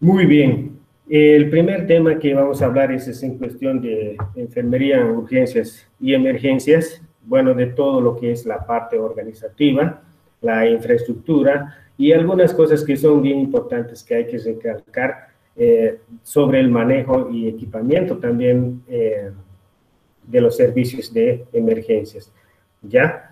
Muy bien. El primer tema que vamos a hablar es en cuestión de enfermería en urgencias y emergencias, bueno, de todo lo que es la parte organizativa, la infraestructura y algunas cosas que son bien importantes que hay que recalcar sobre el manejo y equipamiento también de los servicios de emergencias. ¿Ya?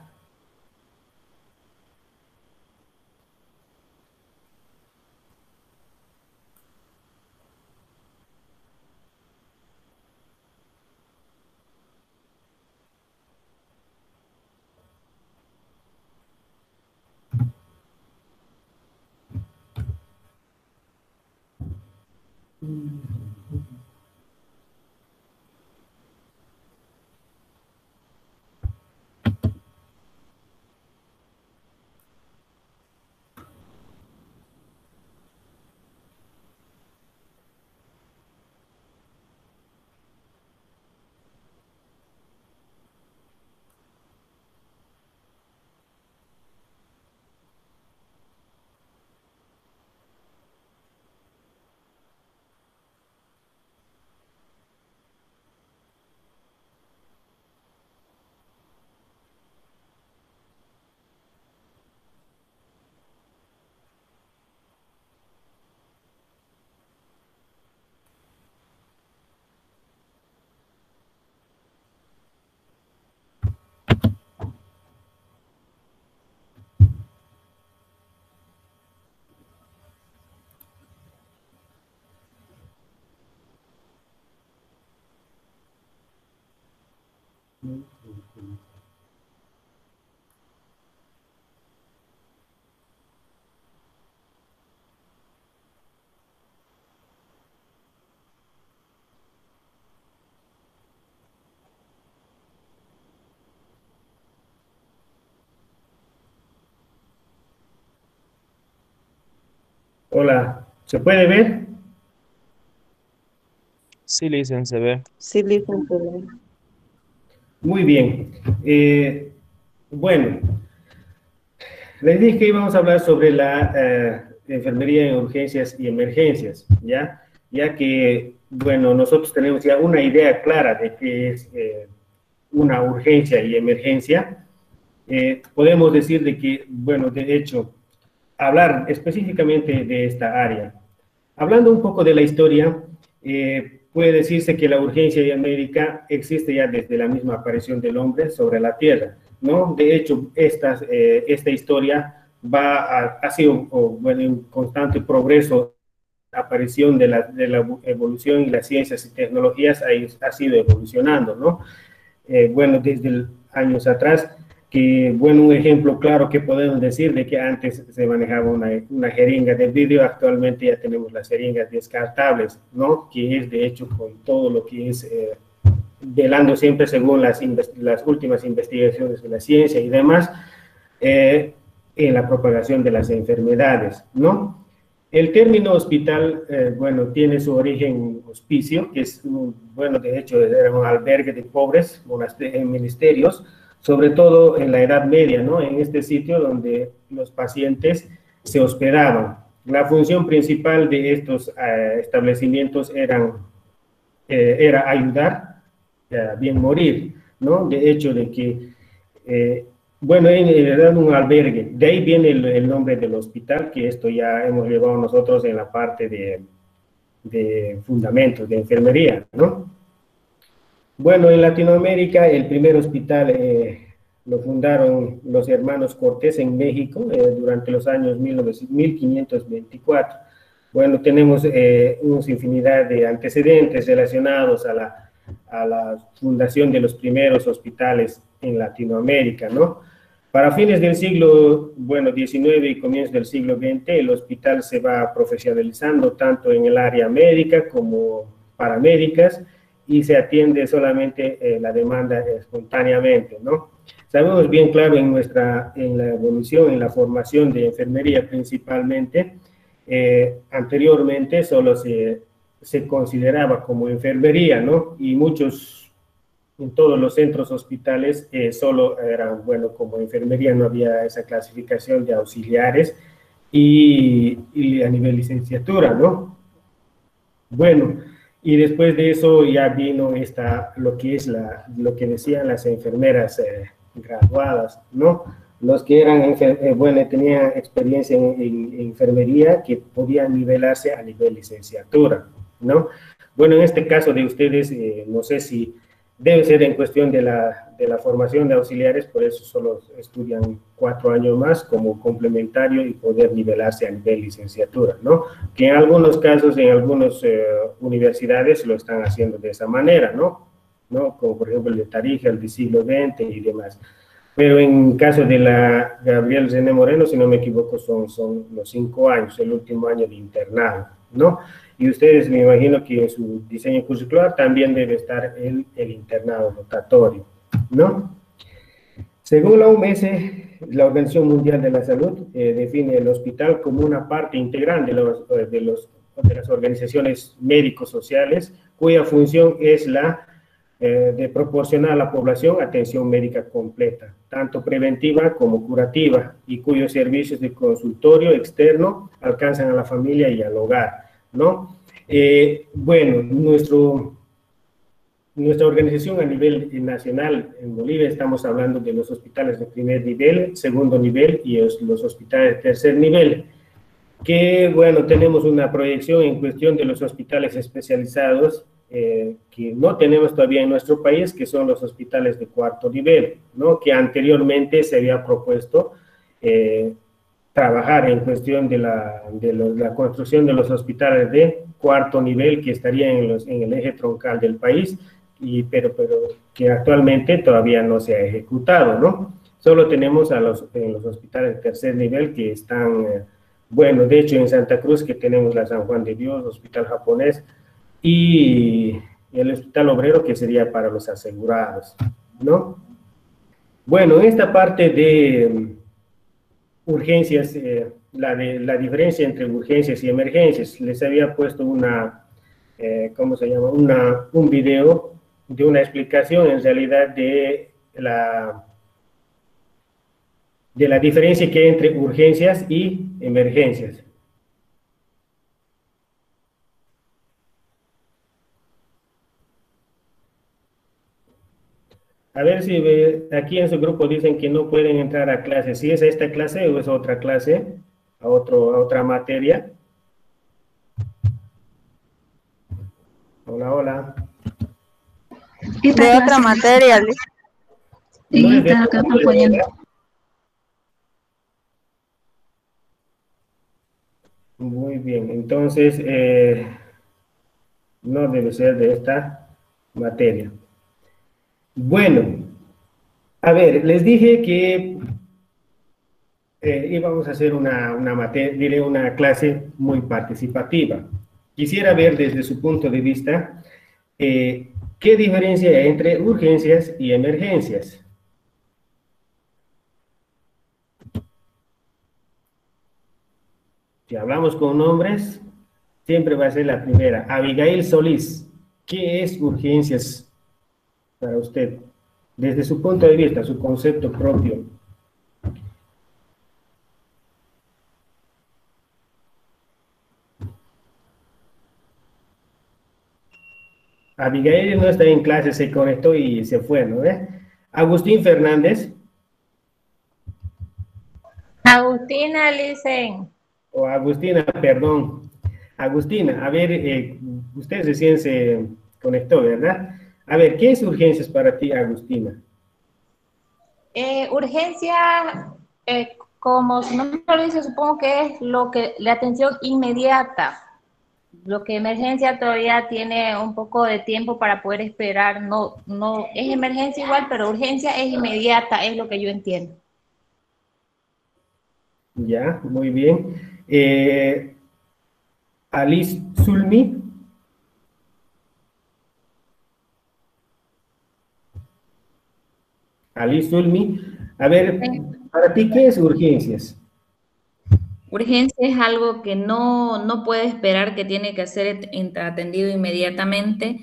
Hola, ¿se puede ver? Sí, Licen, se ve. Sí, licenciada. Muy bien. Bueno, les dije que íbamos a hablar sobre la enfermería en urgencias y emergencias, ¿ya? Ya que, bueno, nosotros tenemos ya una idea clara de qué es una urgencia y emergencia. Podemos decir de que, bueno, de hecho, hablar específicamente de esta área. Hablando un poco de la historia, puede decirse que la urgencia y médica existe ya desde la misma aparición del hombre sobre la Tierra, ¿no? De hecho, esta historia ha sido bueno, un constante progreso, aparición de la evolución y las ciencias y tecnologías ha sido evolucionando, ¿no? Bueno, desde años atrás, que, bueno, un ejemplo claro que podemos decir de que antes se manejaba una jeringa de vidrio, actualmente ya tenemos las jeringas descartables, ¿no? Que es de hecho con todo lo que es, velando siempre según las últimas investigaciones de la ciencia y demás, en la propagación de las enfermedades, ¿no? El término hospital, bueno, tiene su origen en hospicio, que es, bueno, de hecho era un albergue de pobres, en ministerios, sobre todo en la Edad Media, ¿no? En este sitio donde los pacientes se hospedaban. La función principal de estos establecimientos era ayudar a bien morir, ¿no? De hecho, de que eh, bueno, era un albergue. De ahí viene el nombre del hospital, que esto ya hemos llevado nosotros en la parte de fundamentos, de enfermería, ¿no? Bueno, en Latinoamérica el primer hospital lo fundaron los hermanos Cortés en México durante los años 1524. Bueno, tenemos una infinidad de antecedentes relacionados a la fundación de los primeros hospitales en Latinoamérica, ¿no? Para fines del siglo, bueno, XIX y comienzos del siglo XX, el hospital se va profesionalizando tanto en el área médica como paramédicas y se atiende solamente la demanda espontáneamente, ¿no? Sabemos bien claro en la evolución, en la formación de enfermería principalmente, anteriormente solo se consideraba como enfermería, ¿no? Y muchos, en todos los centros hospitales, solo eran, bueno, como enfermería no había esa clasificación de auxiliares y a nivel licenciatura, ¿no? Bueno, y después de eso ya vino lo que es lo que decían las enfermeras graduadas, ¿no? Los que eran, bueno, tenían experiencia en enfermería que podían nivelarse a nivel licenciatura, ¿no? Bueno, en este caso de ustedes, no sé si debe ser en cuestión de la formación de auxiliares, por eso solo estudian 4 años más como complementario y poder nivelarse a nivel licenciatura, ¿no? Que en algunos casos, en algunas universidades lo están haciendo de esa manera, ¿no? ¿No? Como por ejemplo el de Tarija, el de siglo XX y demás. Pero en caso de la Gabriel René Moreno, si no me equivoco, son los 5 años, el último año de internado, ¿no? Y ustedes me imagino que en su diseño curricular también debe estar el internado rotatorio, ¿no? Según la OMS, la Organización Mundial de la Salud define el hospital como una parte integral de las organizaciones médicos sociales, cuya función es la de proporcionar a la población atención médica completa, tanto preventiva como curativa, y cuyos servicios de consultorio externo alcanzan a la familia y al hogar, ¿no? Bueno, nuestra organización a nivel nacional en Bolivia estamos hablando de los hospitales de primer nivel, segundo nivel y los hospitales de tercer nivel, que bueno, tenemos una proyección en cuestión de los hospitales especializados que no tenemos todavía en nuestro país, que son los hospitales de cuarto nivel, ¿no? Que anteriormente se había propuesto trabajar en cuestión de la construcción de los hospitales de cuarto nivel que estarían en el eje troncal del país, pero que actualmente todavía no se ha ejecutado, ¿no? Solo tenemos en los hospitales de tercer nivel que están, bueno, de hecho en Santa Cruz que tenemos la San Juan de Dios, Hospital Japonés, y el Hospital Obrero que sería para los asegurados, ¿no? Bueno, en esta parte de urgencias, la diferencia entre urgencias y emergencias, les había puesto ¿cómo se llama? Un video de una explicación en realidad de la diferencia que hay entre urgencias y emergencias. A ver si aquí en su grupo dicen que no pueden entrar a clase. ¿Si es esta clase o es otra clase? ¿A otra materia? Hola, hola. De otra materia, Liz. No Sí, es de está otra acá materia, poniendo. ¿verdad? Muy bien, entonces no debe ser de esta materia. Bueno, a ver, les dije que íbamos a hacer una clase muy participativa. Quisiera ver desde su punto de vista qué diferencia hay entre urgencias y emergencias. Si hablamos con nombres, siempre va a ser la primera. Abigail Solís, ¿qué es urgencias para usted? Desde su punto de vista, su concepto propio. Abigail no está en clase, se conectó y se fue, ¿no? Agustín Fernández, Agustina, Licen. o Agustina, perdón. Agustina, a ver, usted recién se conectó, ¿verdad? A ver, ¿qué es urgencias para ti, Agustina? Urgencia, como su nombre lo dice, supongo que es la atención inmediata. Lo que emergencia todavía tiene un poco de tiempo para poder esperar. No, no es emergencia igual, pero urgencia es inmediata, es lo que yo entiendo. Ya, muy bien. Alice Zulmi. Alice Zulmi. A ver, para ti, ¿qué es urgencias? Urgencia es algo que no puede esperar, que tiene que ser atendido inmediatamente,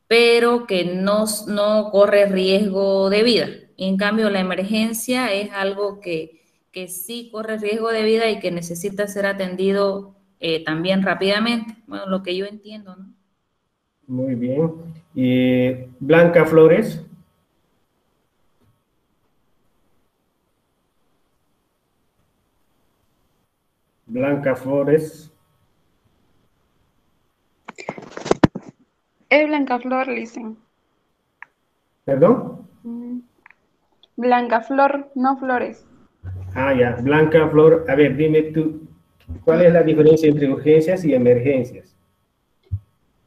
pero que no corre riesgo de vida. En cambio, la emergencia es algo que sí corre riesgo de vida y que necesita ser atendido también rápidamente. Bueno, lo que yo entiendo, ¿no? Muy bien. Blanca Flores. Blanca Flores. Es Blanca Flor, Listen. ¿Perdón? Blanca Flor, no Flores. Ah, ya. Blanca Flor. A ver, dime tú, ¿cuál es la diferencia entre urgencias y emergencias?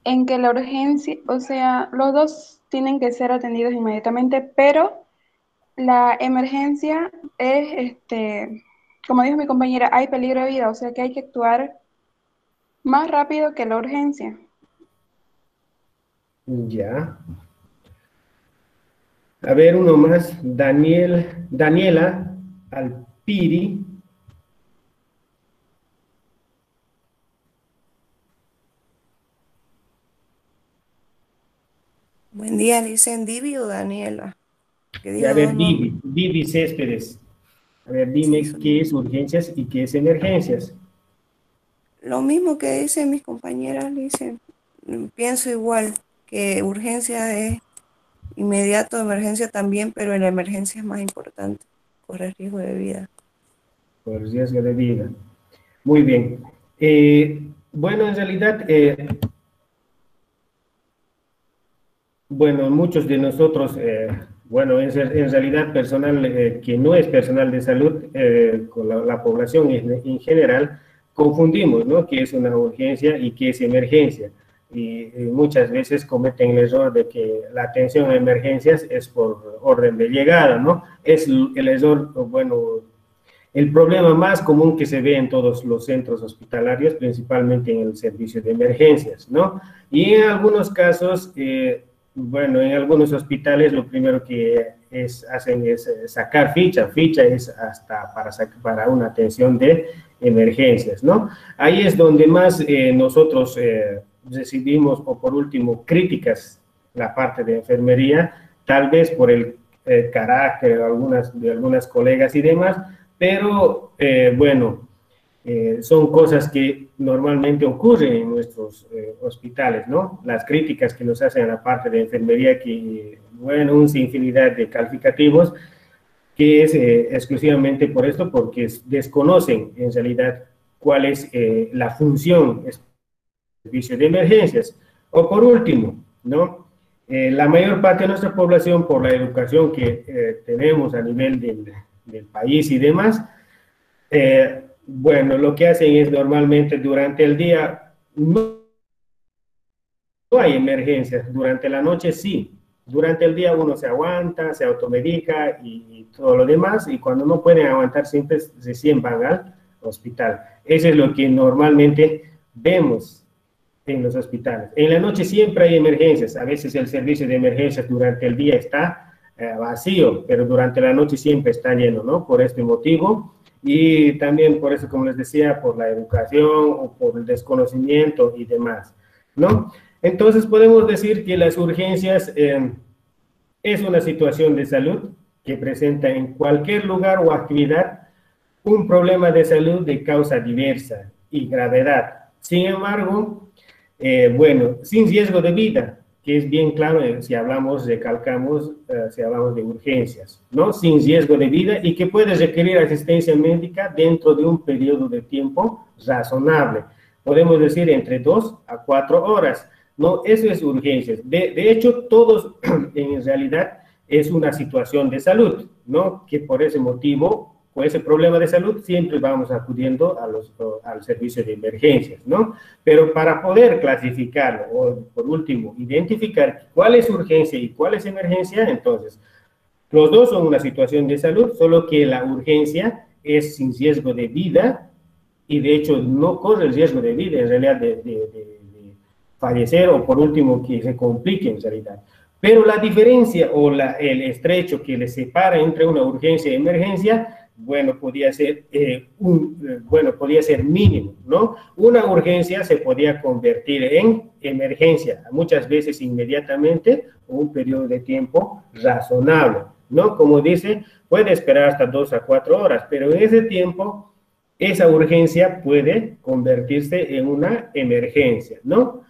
En que la urgencia, o sea, los dos tienen que ser atendidos inmediatamente, pero la emergencia es, como dijo mi compañera, hay peligro de vida, o sea que hay que actuar más rápido que la urgencia. Ya. A ver, uno más. Daniela Alpiri. Buen día, dicen Divi o Daniela. Que Y a diga ver, dos nombres. Vivi Céspedes. A ver, Sí, dime qué es urgencias y qué es emergencias. lo mismo que dicen mis compañeras, dicen. Pienso igual, que urgencia es inmediato, emergencia también, pero en la emergencia es más importante, correr riesgo de vida. Por riesgo de vida. Muy bien. Bueno, en realidad, bueno, muchos de nosotros, bueno, en realidad personal que no es personal de salud, con la población en general, confundimos, ¿no? Qué es una urgencia y qué es emergencia. Y muchas veces cometen el error de que la atención a emergencias es por orden de llegada, ¿no? Es el error, bueno, el problema más común que se ve en todos los centros hospitalarios, principalmente en el servicio de emergencias, ¿no? Y en algunos casos, bueno, en algunos hospitales lo primero que hacen es sacar ficha. Ficha es hasta para una atención de emergencias, ¿no? Ahí es donde más nosotros recibimos, o por último, críticas, la parte de enfermería, tal vez por el carácter de algunas colegas y demás, pero bueno, son cosas que normalmente ocurren en nuestros hospitales, ¿no? Las críticas que nos hacen a la parte de enfermería, que, bueno, una infinidad de calificativos, que es exclusivamente por esto, porque desconocen en realidad cuál es la función del servicio de emergencias. O por último, ¿no? La mayor parte de nuestra población, por la educación que tenemos a nivel del país y demás, bueno, lo que hacen es normalmente durante el día no hay emergencias, durante la noche sí. Durante el día uno se aguanta, se automedica y todo lo demás, y cuando no pueden aguantar siempre recién van al hospital. Eso es lo que normalmente vemos en los hospitales. En la noche siempre hay emergencias, a veces el servicio de emergencias durante el día está vacío, pero durante la noche siempre está lleno, ¿no? Por este motivo, y también por eso, como les decía, por la educación o por el desconocimiento y demás, ¿no? Entonces podemos decir que las urgencias es una situación de salud que presenta en cualquier lugar o actividad un problema de salud de causa diversa y gravedad. Sin embargo, bueno, sin riesgo de vida, que es bien claro si hablamos, recalcamos, si hablamos de urgencias, ¿no? Sin riesgo de vida y que puede requerir asistencia médica dentro de un periodo de tiempo razonable. Podemos decir entre 2 a 4 horas, ¿no? Eso es urgencias. De hecho, todos en realidad es una situación de salud, ¿no? Que por ese motivo, con ese problema de salud, siempre vamos acudiendo al servicio de emergencias, ¿no? Pero para poder clasificarlo, o por último, identificar cuál es urgencia y cuál es emergencia, entonces, los dos son una situación de salud, solo que la urgencia es sin riesgo de vida, y de hecho no corre el riesgo de vida, en realidad, de fallecer, o por último, que se complique en realidad. Pero la diferencia o el estrecho que le separa entre una urgencia y emergencia, bueno, podía ser, podía ser mínimo, ¿no? Una urgencia se podía convertir en emergencia, muchas veces inmediatamente, o un periodo de tiempo razonable, ¿no? Como dice, puede esperar hasta 2 a 4 horas, pero en ese tiempo esa urgencia puede convertirse en una emergencia, ¿no?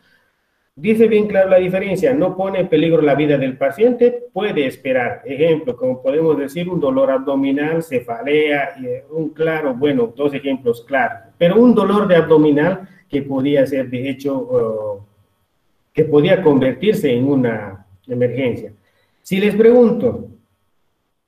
Dice bien claro la diferencia, no pone en peligro la vida del paciente, puede esperar. Ejemplo, como podemos decir, un dolor abdominal, cefalea, bueno, dos ejemplos claros. Pero un dolor de abdominal que podía ser, de hecho, que podía convertirse en una emergencia. Si les pregunto,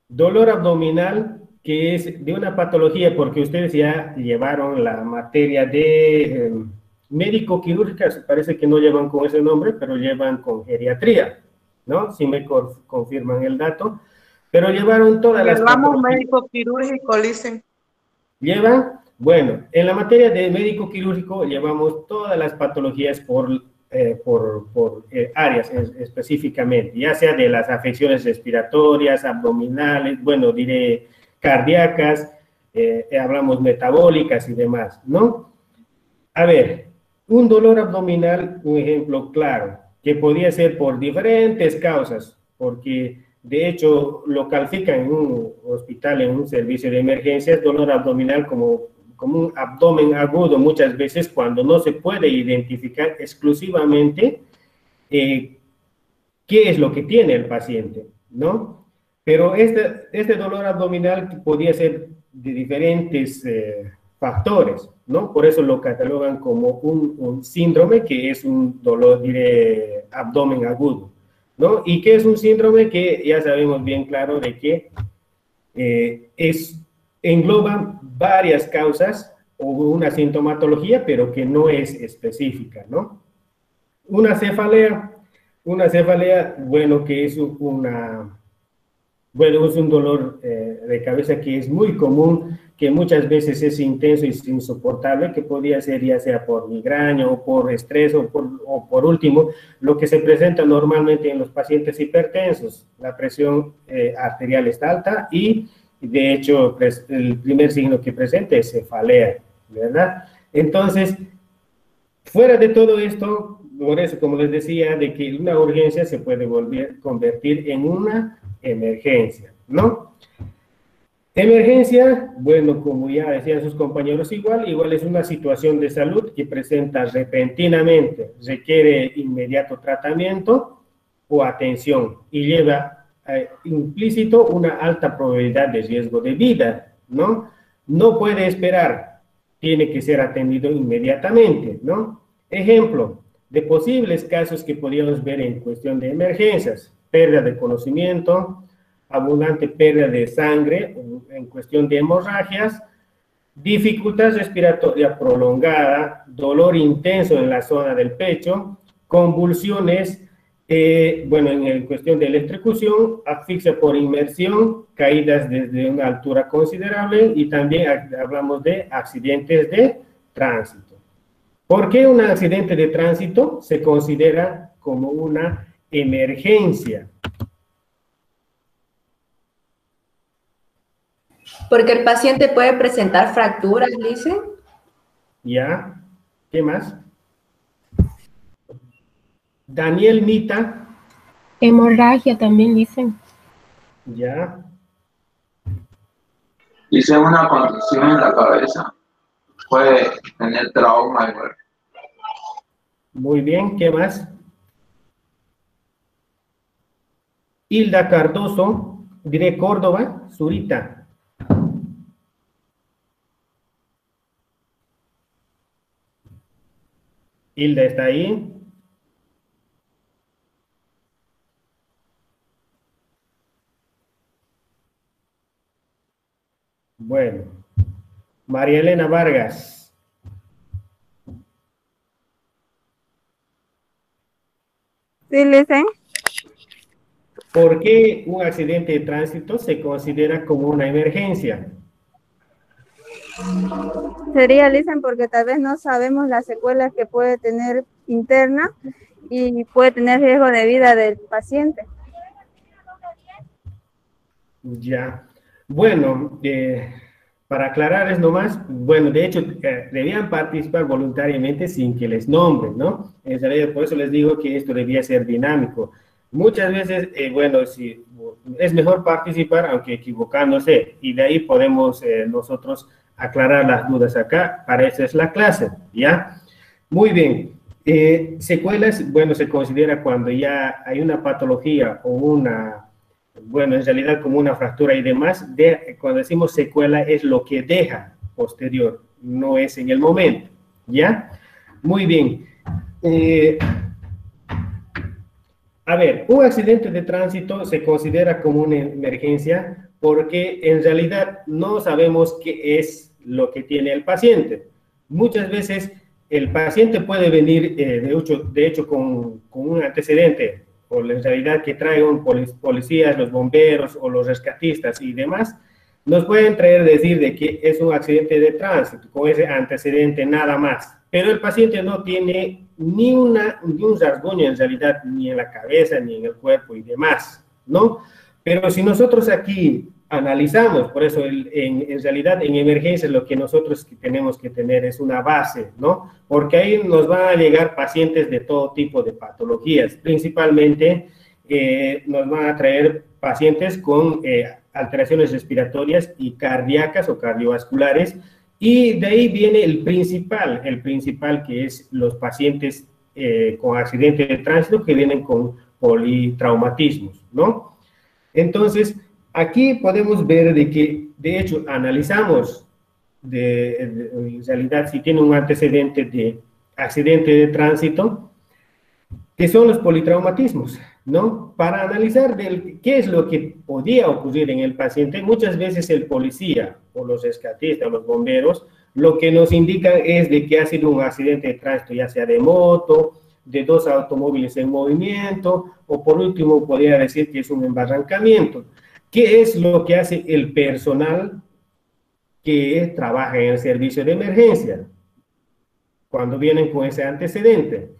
dolor abdominal que es de una patología, porque ustedes ya llevaron la materia de médico-quirúrgica, parece que no llevan con ese nombre, pero llevan con geriatría, ¿no? Si me confirman el dato, pero llevaron todas las Llevamos médico quirúrgico, dicen. ¿Llevan? Bueno, en la materia de médico quirúrgico llevamos todas las patologías por áreas específicamente, ya sea de las afecciones respiratorias, abdominales, bueno, diré cardíacas, hablamos metabólicas y demás, ¿no? A ver, un dolor abdominal, un ejemplo claro, que podía ser por diferentes causas, porque de hecho lo califican en un hospital, en un servicio de emergencias, dolor abdominal como un abdomen agudo muchas veces cuando no se puede identificar exclusivamente qué es lo que tiene el paciente, ¿no? Pero este dolor abdominal podía ser de diferentes factores, ¿no? Por eso lo catalogan como un síndrome, que es un dolor, diré, abdomen agudo, ¿no? Y que es un síndrome que ya sabemos bien claro de que engloba varias causas o una sintomatología, pero que no es específica, ¿no? Una cefalea, bueno, que es es un dolor de cabeza que es muy común, que muchas veces es intenso y insoportable, que podría ser ya sea por migraña o por estrés o por último, lo que se presenta normalmente en los pacientes hipertensos. La presión arterial está alta y de hecho el primer signo que presenta es cefalea, ¿verdad? Entonces, fuera de todo esto, por eso, como les decía, de que una urgencia se puede convertir en una emergencia, ¿no? Emergencia, bueno, como ya decían sus compañeros, igual es una situación de salud que presenta repentinamente, requiere inmediato tratamiento o atención y lleva implícito una alta probabilidad de riesgo de vida, ¿no? No puede esperar, tiene que ser atendido inmediatamente, ¿no? Ejemplo de posibles casos que podríamos ver en cuestión de emergencias: pérdida de conocimiento, abundante pérdida de sangre en cuestión de hemorragias, dificultad respiratoria prolongada, dolor intenso en la zona del pecho, convulsiones, bueno, en cuestión de electrocución, asfixia por inmersión, caídas desde una altura considerable y también hablamos de accidentes de tránsito. ¿Por qué un accidente de tránsito se considera como una emergencia? Porque el paciente puede presentar fracturas, dice. ¿Ya? ¿Qué más? Daniel Mita. Hemorragia también dicen. ¿Ya? Dice una contusión en la cabeza. Puede tener trauma igual. Muy bien, ¿qué más? Hilda Cardoso, diré Córdoba, Zurita. Hilda está ahí. Bueno. María Elena Vargas. Sí, dicen. ¿Por qué un accidente de tránsito se considera como una emergencia? Sería, dicen, porque tal vez no sabemos las secuelas que puede tener interna y puede tener riesgo de vida del paciente. Ya. Bueno, para aclararles nomás, bueno, de hecho, debían participar voluntariamente sin que les nombren, ¿no? En realidad, por eso les digo que esto debía ser dinámico. Muchas veces, bueno, es mejor participar, aunque equivocándose, y de ahí podemos nosotros aclarar las dudas acá, para eso es la clase, ¿ya? Muy bien. Secuelas, bueno, se considera cuando ya hay una patología o una, bueno, en realidad como una fractura y demás, cuando decimos secuela es lo que deja posterior, no es en el momento, ¿ya? Muy bien. A ver, un accidente de tránsito se considera como una emergencia porque en realidad no sabemos qué es lo que tiene el paciente. Muchas veces el paciente puede venir, de hecho con un antecedente, o en realidad que traigan policías, los bomberos o los rescatistas y demás, nos pueden traer decir de que es un accidente de tránsito, con ese antecedente nada más. Pero el paciente no tiene ni un rasguño en realidad, ni en la cabeza, ni en el cuerpo y demás, ¿no? Pero si nosotros aquí analizamos, por eso en realidad en emergencias lo que nosotros tenemos que tener es una base, ¿no? Porque ahí nos van a llegar pacientes de todo tipo de patologías, principalmente nos van a traer pacientes con alteraciones respiratorias y cardíacas o cardiovasculares, y de ahí viene el principal que es los pacientes con accidentes de tránsito que vienen con politraumatismos, ¿no? Entonces, aquí podemos ver de que, de hecho, analizamos en realidad si tiene un antecedente de accidente de tránsito, que son los politraumatismos, ¿no? Para analizar qué es lo que podía ocurrir en el paciente, muchas veces el policía o los rescatistas o los bomberos lo que nos indican es de que ha sido un accidente de tránsito, ya sea de moto, de dos automóviles en movimiento, o por último podría decir que es un embarrancamiento. ¿Qué es lo que hace el personal que trabaja en el servicio de emergencia cuando vienen con ese antecedente?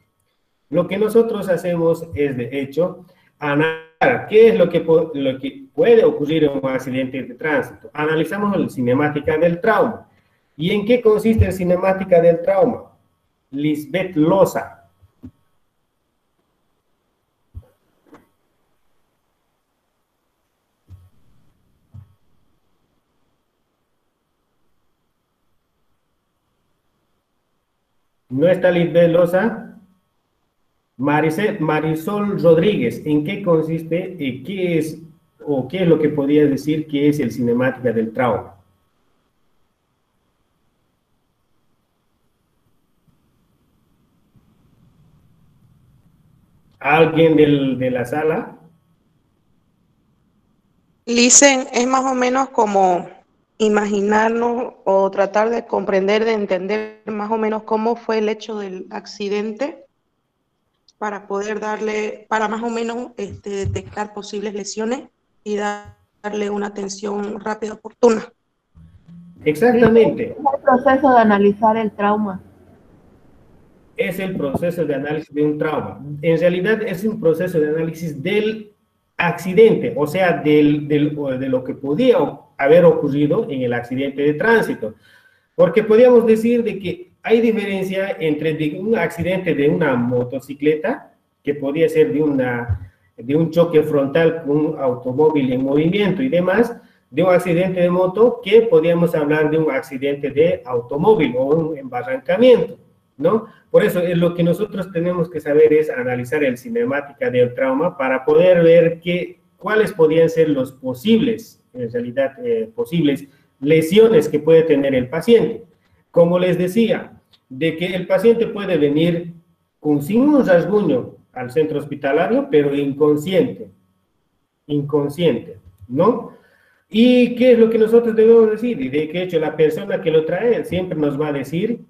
Lo que nosotros hacemos es, de hecho, analizar qué es lo que puede ocurrir en un accidente de tránsito. Analizamos la cinemática del trauma. ¿Y en qué consiste la cinemática del trauma? Lisbeth Loza. ¿No está Lisbeth Loza? Marisol Rodríguez, ¿en qué consiste y qué es lo que podría decir que es el cinemática del trauma? ¿Alguien de la sala? Listen, es más o menos como imaginarnos o tratar de comprender, de entender más o menos cómo fue el hecho del accidente para poder para más o menos detectar posibles lesiones y darle una atención rápida y oportuna. Exactamente. Es el proceso de analizar el trauma. Es el proceso de análisis de un trauma. En realidad es un proceso de análisis del accidente, o sea, de lo que podía haber ocurrido en el accidente de tránsito. Porque podríamos decir de que hay diferencia entre un accidente de una motocicleta, que podría ser de un choque frontal con un automóvil en movimiento y demás, de un accidente de moto, que podríamos hablar de un accidente de automóvil o un embarrancamiento, ¿no? Por eso lo que nosotros tenemos que saber es analizar el cinemática del trauma para poder ver cuáles podrían ser los posibles, en realidad, posibles lesiones que puede tener el paciente. Como les decía, de que el paciente puede venir sin un rasguño al centro hospitalario, pero inconsciente, ¿no? ¿Y qué es lo que nosotros debemos decir? Y de que hecho la persona que lo trae siempre nos va a decir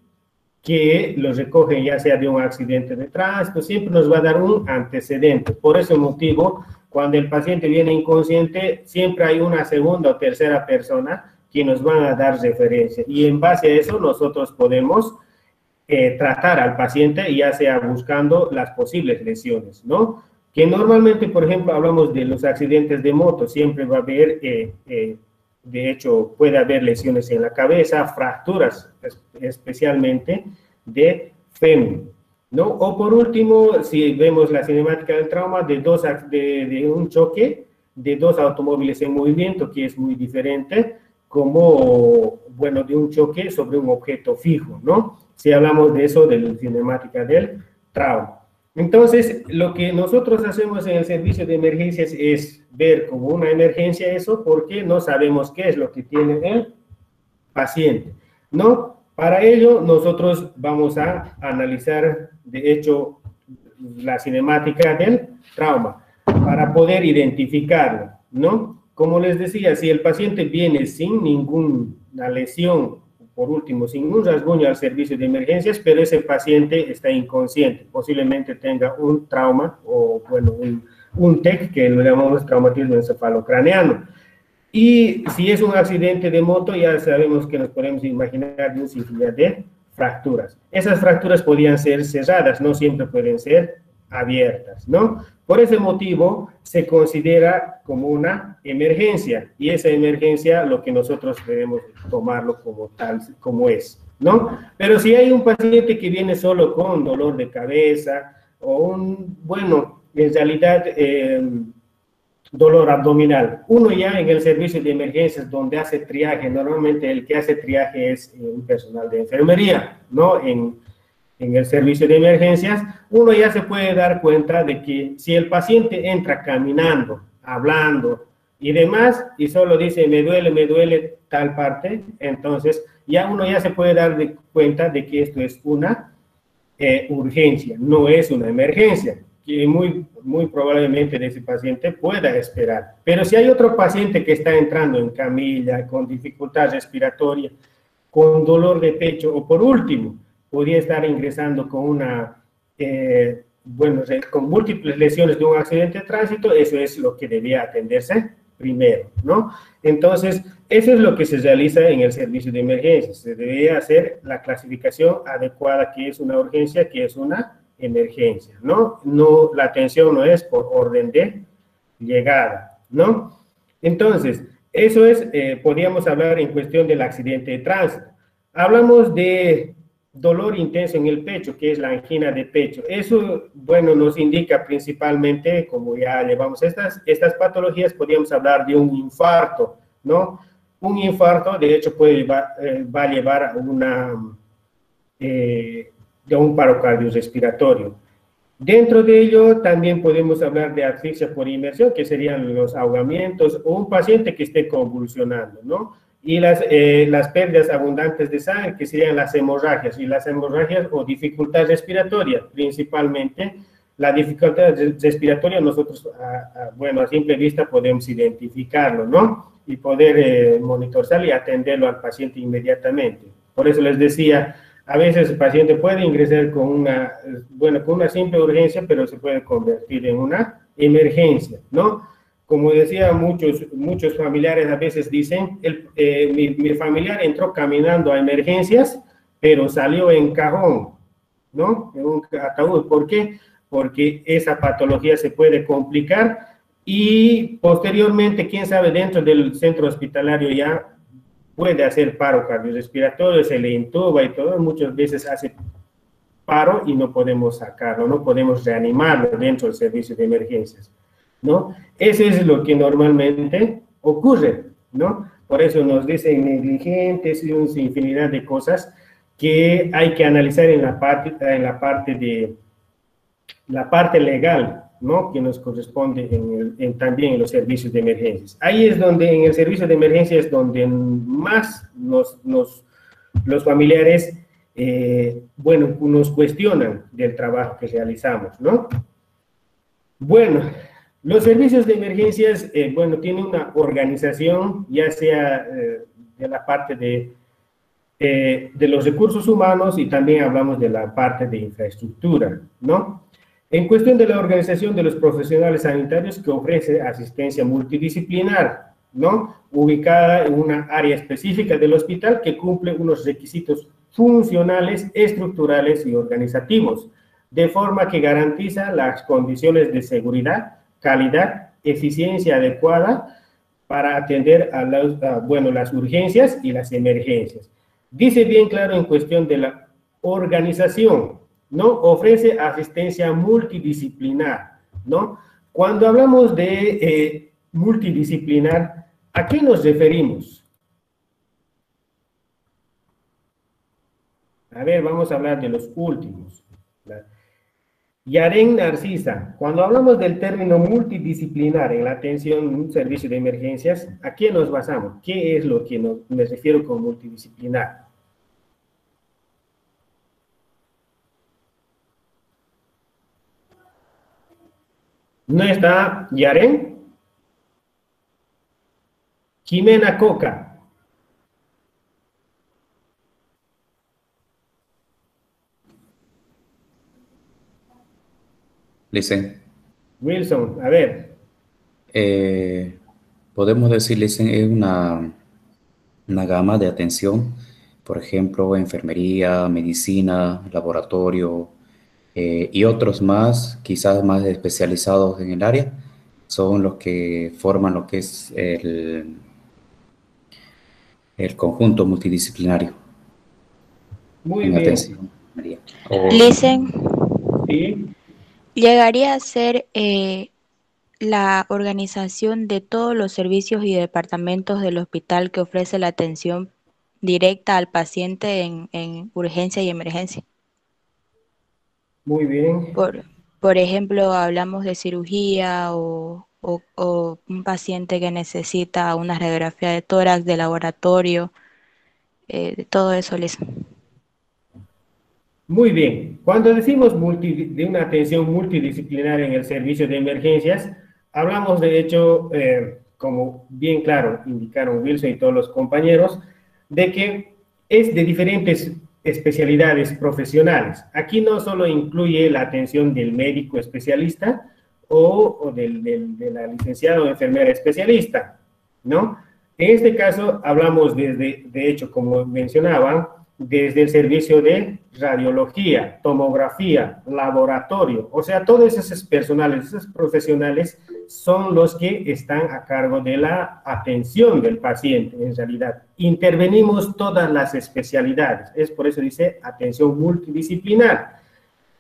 que lo recoge ya sea de un accidente de tránsito, siempre nos va a dar un antecedente. Por ese motivo, cuando el paciente viene inconsciente, siempre hay una segunda o tercera persona que nos van a dar referencia. Y en base a eso, nosotros podemos tratar al paciente, ya sea buscando las posibles lesiones, ¿no? Que normalmente, por ejemplo, hablamos de los accidentes de moto, siempre va a haber, de hecho, puede haber lesiones en la cabeza, fracturas, especialmente de fémur, ¿no? O por último, si vemos la cinemática del trauma de un choque de dos automóviles en movimiento, que es muy diferente, como, bueno, de un choque sobre un objeto fijo, ¿no? Si hablamos de eso, de la cinemática del trauma. Entonces, lo que nosotros hacemos en el servicio de emergencias es ver como una emergencia eso, porque no sabemos qué es lo que tiene el paciente, ¿no? Para ello, nosotros vamos a analizar, de hecho, la cinemática del trauma, para poder identificarlo, ¿no? Como les decía, si el paciente viene sin ninguna lesión, por último, sin un rasguño al servicio de emergencias, pero ese paciente está inconsciente, posiblemente tenga un trauma o, bueno, un TEC, que lo llamamos traumatismo encefalocraneano. Y si es un accidente de moto, ya sabemos que nos podemos imaginar de un sinfín de fracturas. Esas fracturas podían ser cerradas, no siempre pueden ser abiertas, ¿no? Por ese motivo, se considera como una emergencia, y esa emergencia lo que nosotros debemos tomarlo como tal, como es, ¿no? Pero si hay un paciente que viene solo con dolor de cabeza, o bueno, en realidad, dolor abdominal, uno ya en el servicio de emergencias donde hace triaje, normalmente el que hace triaje es un personal de enfermería, ¿no? En el servicio de emergencias, uno ya se puede dar cuenta de que si el paciente entra caminando, hablando y demás, y solo dice me duele tal parte, entonces ya uno ya se puede dar cuenta de que esto es una urgencia, no es una emergencia, que muy probablemente de ese paciente pueda esperar. Pero si hay otro paciente que está entrando en camilla, con dificultad respiratoria, con dolor de pecho, o por último, podría estar ingresando con con múltiples lesiones de un accidente de tránsito, eso es lo que debía atenderse primero, ¿no? Entonces, eso es lo que se realiza en el servicio de emergencias. Se debía hacer la clasificación adecuada, que es una urgencia, que es una emergencia, ¿no? No, la atención no es por orden de llegada, ¿no? Entonces, eso es, podríamos hablar en cuestión del accidente de tránsito. Hablamos de dolor intenso en el pecho, que es la angina de pecho. Eso, bueno, nos indica principalmente, como ya llevamos estas patologías, podríamos hablar de un infarto, ¿no? Un infarto, de hecho, va a llevar a un paro cardiorrespiratorio. Dentro de ello, también podemos hablar de asfixia por inmersión, que serían los ahogamientos, o un paciente que esté convulsionando, ¿no? Y las pérdidas abundantes de sangre, que serían las hemorragias, y las hemorragias o dificultad respiratoria, principalmente. La dificultad respiratoria nosotros, bueno, a simple vista podemos identificarlo, ¿no? Y poder monitorizarlo y atenderlo al paciente inmediatamente. Por eso les decía, a veces el paciente puede ingresar con una simple urgencia, pero se puede convertir en una emergencia, ¿no? Como decía, muchos familiares a veces dicen, mi familiar entró caminando a emergencias, pero salió en cajón, ¿no? En un ataúd. ¿Por qué? Porque esa patología se puede complicar y posteriormente, quién sabe, dentro del centro hospitalario ya puede hacer paro cardiorrespiratorio, se le intuba y todo, muchas veces hace paro y no podemos sacarlo, no podemos reanimarlo dentro del servicio de emergencias, ¿no? Eso es lo que normalmente ocurre, ¿no? Por eso nos dicen negligentes y una infinidad de cosas que hay que analizar en la parte legal, ¿no? Que nos corresponde también en los servicios de emergencias. Ahí es donde, en el servicio de emergencias, donde más los familiares, bueno, nos cuestionan del trabajo que realizamos, ¿no? Bueno, los servicios de emergencias, bueno, tienen una organización, ya sea de la parte de los recursos humanos, y también hablamos de la parte de infraestructura, ¿no? En cuestión de la organización de los profesionales sanitarios, que ofrece asistencia multidisciplinar, ¿no? Ubicada en una área específica del hospital que cumple unos requisitos funcionales, estructurales y organizativos, de forma que garantiza las condiciones de seguridad, calidad, eficiencia adecuada para atender a las urgencias y las emergencias. Dice bien claro en cuestión de la organización, ¿no? Ofrece asistencia multidisciplinar, ¿no? Cuando hablamos de multidisciplinar, ¿a qué nos referimos? A ver, vamos a hablar de los últimos. Yaren Narcisa, cuando hablamos del término multidisciplinar en la atención en un servicio de emergencias, ¿a qué nos basamos? ¿Qué es lo que me refiero con multidisciplinar? ¿No está Yaren? Jimena Coca. Listen, Wilson, a ver. podemos decir, listen, es una gama de atención, por ejemplo, enfermería, medicina, laboratorio, y otros más, quizás más especializados en el área, son los que forman lo que es el conjunto multidisciplinario Muy en bien. atención. María. O- Listen, Sí. llegaría a ser la organización de todos los servicios y departamentos del hospital que ofrece la atención directa al paciente en urgencia y emergencia. Muy bien. Por ejemplo, hablamos de cirugía o un paciente que necesita una radiografía de tórax, de laboratorio, de todo eso, Lisa. Muy bien. Cuando decimos de una atención multidisciplinaria en el servicio de emergencias, hablamos de hecho, como bien claro indicaron Wilson y todos los compañeros, de que es de diferentes especialidades profesionales. Aquí no solo incluye la atención del médico especialista o de la licenciada o enfermera especialista, ¿no? En este caso hablamos de hecho, como mencionaban, desde el servicio de radiología, tomografía, laboratorio, o sea, todos esos personales, esos profesionales son los que están a cargo de la atención del paciente, en realidad. Intervenimos todas las especialidades, es por eso dice atención multidisciplinar.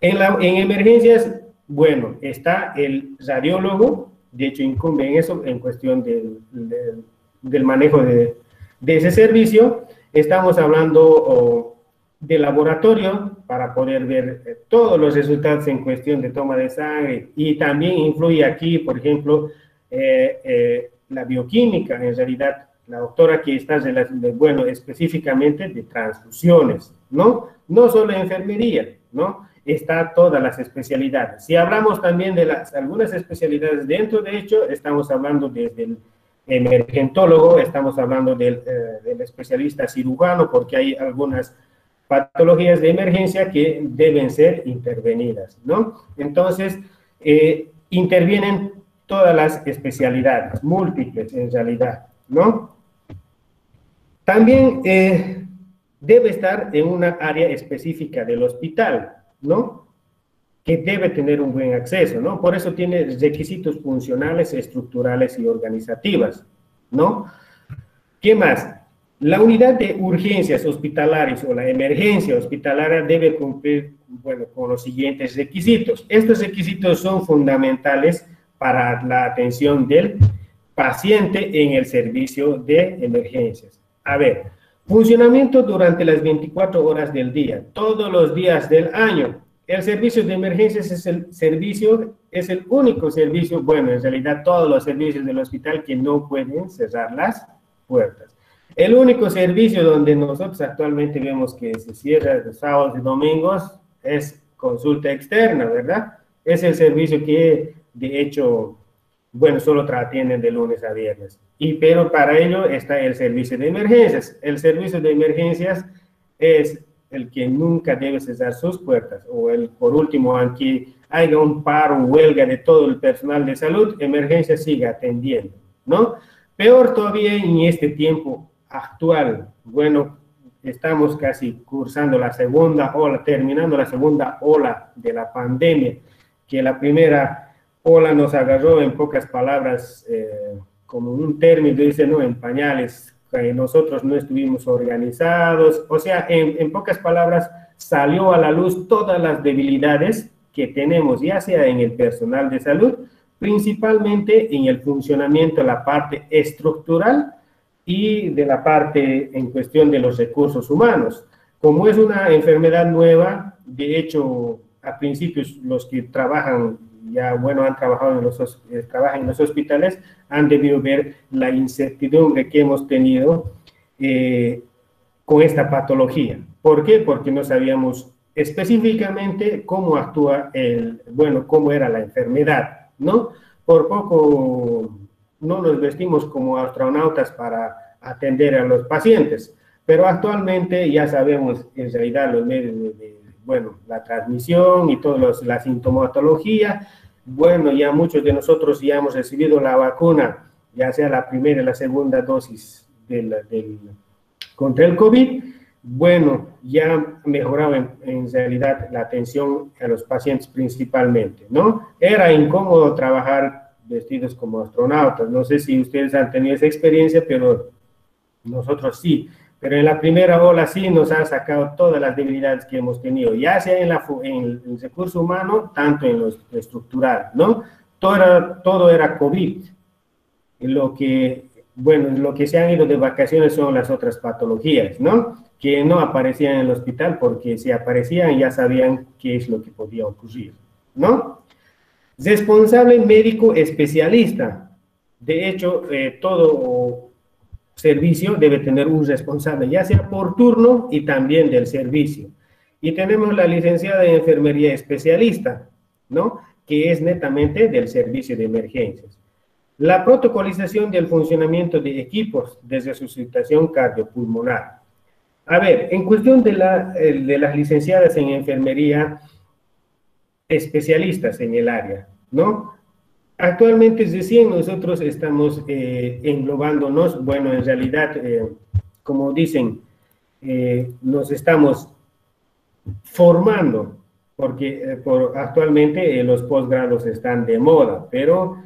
En emergencias, bueno, está el radiólogo, de hecho incumbe en eso, en cuestión del manejo de ese servicio. Estamos hablando de laboratorio para poder ver todos los resultados en cuestión de toma de sangre, y también influye aquí, por ejemplo, la bioquímica, en realidad, la doctora que está, bueno, específicamente de transfusiones, ¿no? No solo enfermería, ¿no? Está todas las especialidades. Si hablamos también de algunas especialidades dentro, de hecho, estamos hablando desde el emergentólogo, estamos hablando del especialista cirujano, porque hay algunas patologías de emergencia que deben ser intervenidas, ¿no? Entonces, intervienen todas las especialidades, múltiples en realidad, ¿no? También debe estar en una área específica del hospital, ¿no? Que debe tener un buen acceso, ¿no? Por eso tiene requisitos funcionales, estructurales y organizativas, ¿no? ¿Qué más? La unidad de urgencias hospitalarias o la emergencia hospitalaria debe cumplir, bueno, con los siguientes requisitos. Estos requisitos son fundamentales para la atención del paciente en el servicio de emergencias. A ver, funcionamiento durante las 24 horas del día, todos los días del año. El servicio de emergencias es el único servicio, bueno, en realidad todos los servicios del hospital que no pueden cerrar las puertas. El único servicio donde nosotros actualmente vemos que se cierra los sábados y domingos es consulta externa, ¿verdad? Es el servicio que, de hecho, bueno, solo atienden de lunes a viernes. Pero para ello está el servicio de emergencias. El servicio de emergencias es el que nunca debe cerrar sus puertas, o por último, aunque haya un paro, huelga de todo el personal de salud, emergencia sigue atendiendo, ¿no? Peor todavía en este tiempo actual, bueno, estamos casi cursando la segunda ola, terminando la segunda ola de la pandemia, que la primera ola nos agarró, en pocas palabras, como un término, dice, ¿no? En pañales, nosotros no estuvimos organizados, o sea, en pocas palabras, salió a la luz todas las debilidades que tenemos, ya sea en el personal de salud, principalmente en el funcionamiento de la parte estructural y de la parte en cuestión de los recursos humanos. como es una enfermedad nueva, de hecho, a principios los que trabajan, ya bueno, han trabajado trabajan en los hospitales, han debido ver la incertidumbre que hemos tenido con esta patología. ¿Por qué? Porque no sabíamos específicamente cómo actúa cómo era la enfermedad, ¿no? Por poco no nos vestimos como astronautas para atender a los pacientes, pero actualmente ya sabemos en realidad los medios la transmisión y toda la sintomatología. Bueno, ya muchos de nosotros ya hemos recibido la vacuna, ya sea la primera y la segunda dosis contra el COVID. Bueno, ya ha mejorado en realidad la atención a los pacientes principalmente, ¿no? Era incómodo trabajar vestidos como astronautas. No sé si ustedes han tenido esa experiencia, pero nosotros sí. Pero en la primera ola sí nos han sacado todas las debilidades que hemos tenido, ya sea en el recurso humano, tanto en lo estructural, ¿no? Todo era COVID. Lo que se han ido de vacaciones son las otras patologías, ¿no? Que no aparecían en el hospital, porque si aparecían ya sabían qué es lo que podía ocurrir, ¿no? Responsable médico especialista. De hecho, todo servicio debe tener un responsable, ya sea por turno y también del servicio. Y tenemos la licenciada en enfermería especialista, ¿no? Que es netamente del servicio de emergencias. La protocolización del funcionamiento de equipos de resucitación cardiopulmonar. A ver, en cuestión de las licenciadas en enfermería, especialistas en el área, ¿no? Actualmente recién nosotros estamos englobándonos, bueno, en realidad, como dicen, nos estamos formando, porque actualmente los posgrados están de moda, pero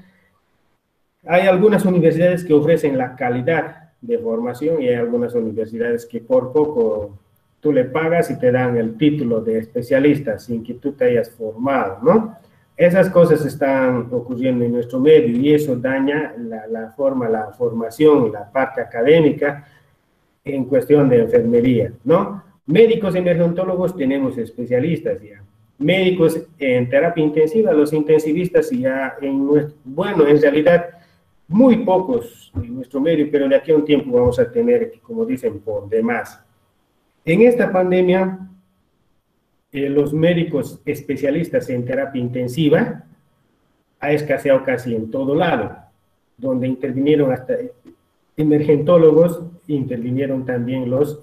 hay algunas universidades que ofrecen la calidad de formación y hay algunas universidades que por poco tú le pagas y te dan el título de especialista sin que tú te hayas formado, ¿no? Esas cosas están ocurriendo en nuestro medio y eso daña la formación, la parte académica en cuestión de enfermería, ¿no? Médicos emergentólogos tenemos especialistas ya. Médicos en terapia intensiva, los intensivistas ya, en realidad, muy pocos en nuestro medio, pero de aquí a un tiempo vamos a tener, como dicen, por demás. En esta pandemia, los médicos especialistas en terapia intensiva ha escaseado casi en todo lado, donde intervinieron hasta emergentólogos, intervinieron también los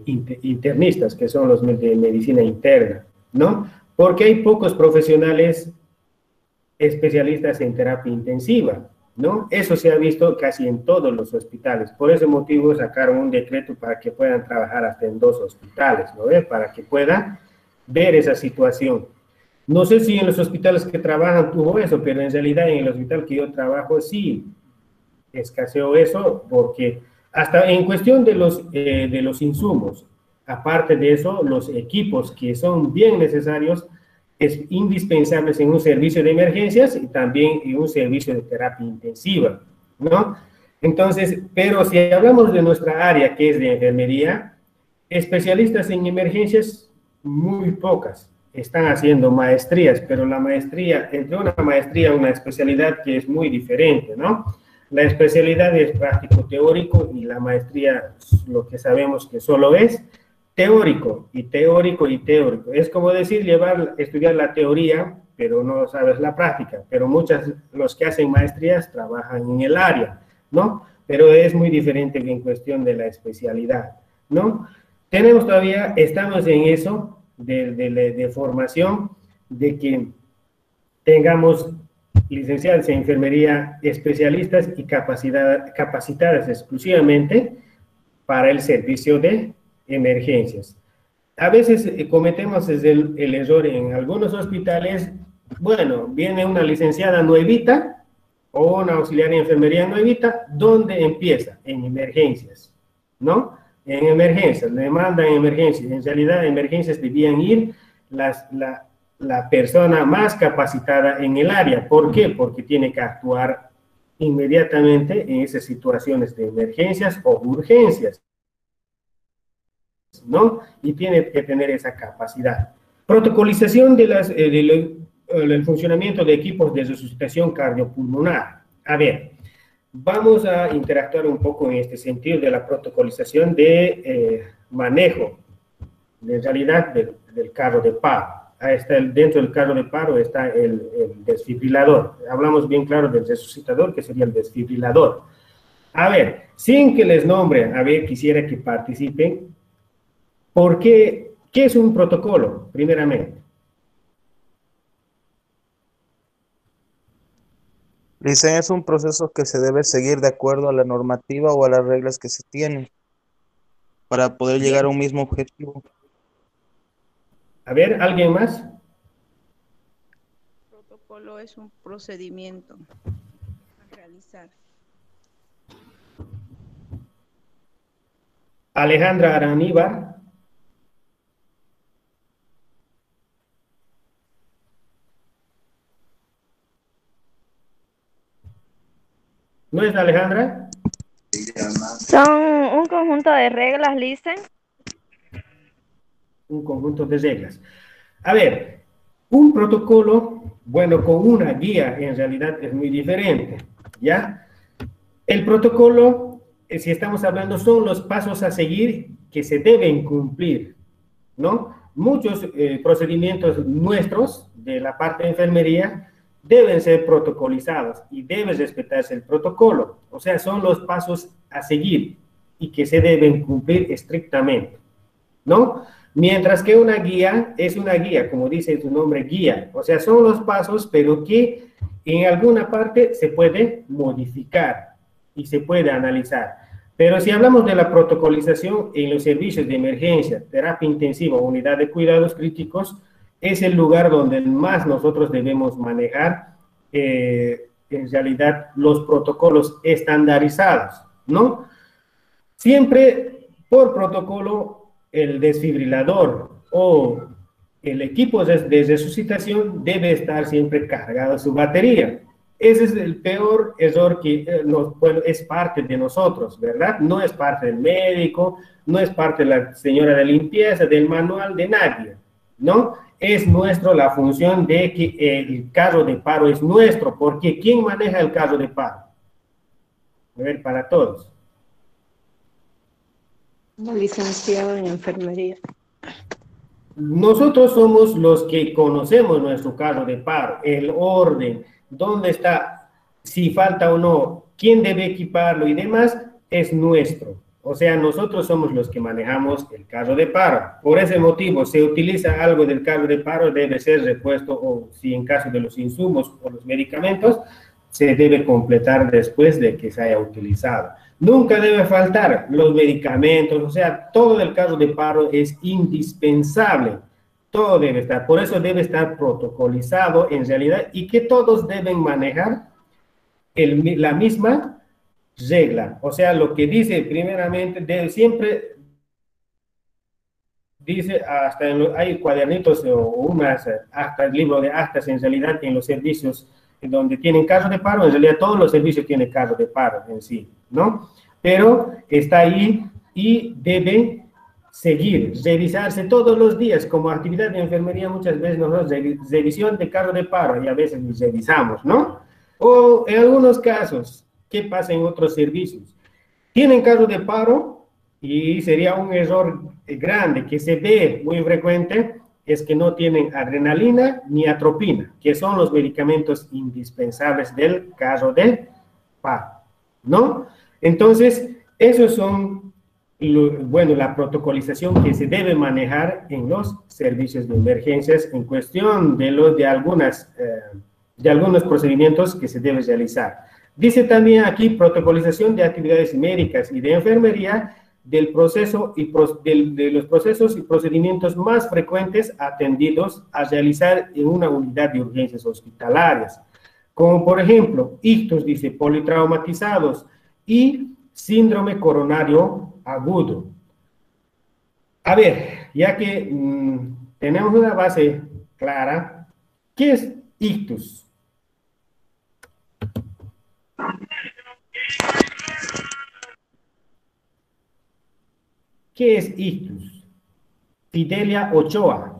internistas, que son los de medicina interna, ¿no? Porque hay pocos profesionales especialistas en terapia intensiva, ¿no? Eso se ha visto casi en todos los hospitales. Por ese motivo sacaron un decreto para que puedan trabajar hasta en 2 hospitales, ¿no? Para que puedan ver esa situación. No sé si en los hospitales que trabajan tuvo eso, pero en realidad en el hospital que yo trabajo sí escaseó eso, porque hasta en cuestión de los insumos, aparte de eso, los equipos que son bien necesarios, es indispensables en un servicio de emergencias y también en un servicio de terapia intensiva, ¿no? Entonces, pero si hablamos de nuestra área, que es de enfermería, especialistas en emergencias, muy pocas. Están haciendo maestrías, pero la maestría, entre una maestría y una especialidad que es muy diferente, ¿no? La especialidad es práctico teórico y la maestría, lo que sabemos que solo es teórico y teórico y teórico. Es como decir, estudiar la teoría, pero no sabes la práctica. Pero los que hacen maestrías trabajan en el área, ¿no? Pero es muy diferente en cuestión de la especialidad, ¿no? Estamos en eso de formación, de que tengamos licenciados en enfermería, especialistas y capacitadas exclusivamente para el servicio de emergencias. A veces cometemos el error en algunos hospitales, bueno, viene una licenciada nuevita o una auxiliar de enfermería nuevita, ¿dónde empieza? En emergencias, ¿no? En emergencias, le mandan emergencias. En realidad, en emergencias debían ir la persona más capacitada en el área. ¿Por qué? Porque tiene que actuar inmediatamente en esas situaciones de emergencias o urgencias. ¿no? Y tiene que tener esa capacidad. Protocolización del funcionamiento de equipos de resucitación cardiopulmonar. A ver, vamos a interactuar un poco en este sentido de la protocolización de manejo, de realidad del carro de paro. Ahí está dentro del carro de paro está el desfibrilador. Hablamos bien claro del resucitador, que sería el desfibrilador. A ver, sin que les nombre, a ver, quisiera que participen. ¿Por qué? ¿Qué es un protocolo, primeramente? Dicen, es un proceso que se debe seguir de acuerdo a la normativa o a las reglas que se tienen para poder llegar a un mismo objetivo. A ver, ¿alguien más? Protocolo es un procedimiento a realizar. Alejandra Araníbar. ¿No es Alejandra? Son un conjunto de reglas, dicen. Un conjunto de reglas. A ver, un protocolo, bueno, con una guía en realidad es muy diferente, ¿ya? El protocolo, si estamos hablando, son los pasos a seguir que se deben cumplir, ¿no? Muchos procedimientos nuestros de la parte de enfermería deben ser protocolizados y debe respetarse el protocolo. O sea, son los pasos a seguir y que se deben cumplir estrictamente, ¿no? Mientras que una guía es una guía, como dice su nombre, guía. O sea, son los pasos, pero que en alguna parte se puede modificar y se puede analizar. Pero si hablamos de la protocolización en los servicios de emergencia, terapia intensiva o unidad de cuidados críticos, es el lugar donde más nosotros debemos manejar, en realidad, los protocolos estandarizados, ¿no? Siempre por protocolo, el desfibrilador o el equipo de resucitación debe estar siempre cargado su batería. Ese es el peor error que bueno, es parte de nosotros, ¿verdad? No es parte del médico, no es parte de la señora de limpieza, del manual, de nadie, ¿no? Es nuestro la función de que el carro de paro es nuestro, porque ¿quién maneja el carro de paro? A ver, para todos. Un licenciado en enfermería. Nosotros somos los que conocemos nuestro carro de paro, el orden, dónde está, si falta o no, quién debe equiparlo y demás, es nuestro. O sea, nosotros somos los que manejamos el carro de paro. Por ese motivo, si utiliza algo del carro de paro, debe ser repuesto, o si en caso de los insumos o los medicamentos, se debe completar después de que se haya utilizado. Nunca debe faltar los medicamentos, o sea, todo el carro de paro es indispensable. Todo debe estar, por eso debe estar protocolizado en realidad y que todos deben manejar la misma regla. O sea, lo que dice primeramente, siempre dice, hasta hay cuadernitos o unas, hasta el libro de actas en realidad en los servicios donde tienen carro de paro, en realidad todos los servicios tienen carro de paro en sí, ¿no? Pero está ahí y debe seguir, revisarse todos los días, como actividad de enfermería muchas veces nosotros, revisión de carro de paro, y a veces nos revisamos, ¿no? O en algunos casos, ¿qué pasa en otros servicios? Tienen carro de paro y sería un error grande que se ve muy frecuente, es que no tienen adrenalina ni atropina, que son los medicamentos indispensables del carro de paro, ¿no? Entonces, esos son, bueno, la protocolización que se debe manejar en los servicios de emergencias en cuestión de algunos procedimientos que se deben realizar. Dice también aquí protocolización de actividades médicas y de enfermería del proceso de los procesos y procedimientos más frecuentes atendidos a realizar en una unidad de urgencias hospitalarias, como por ejemplo, ictus, dice, politraumatizados y síndrome coronario agudo. A ver, ya que tenemos una base clara, ¿qué es ictus? ¿Qué es ictus? Fidelia Ochoa.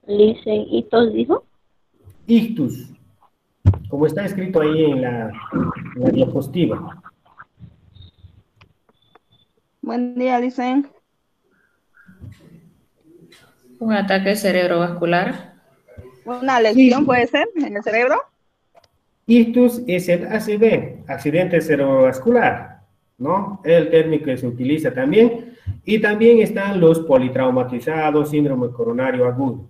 Dicen, ¿Itos dijo? Ictus, como está escrito ahí en la diapositiva. Buen día, dicen. Un ataque cerebrovascular. Una lesión puede ser en el cerebro. Ictus es el ACV, accidente cerebrovascular, ¿no? El término que se utiliza también. Y también están los politraumatizados, síndrome coronario agudo.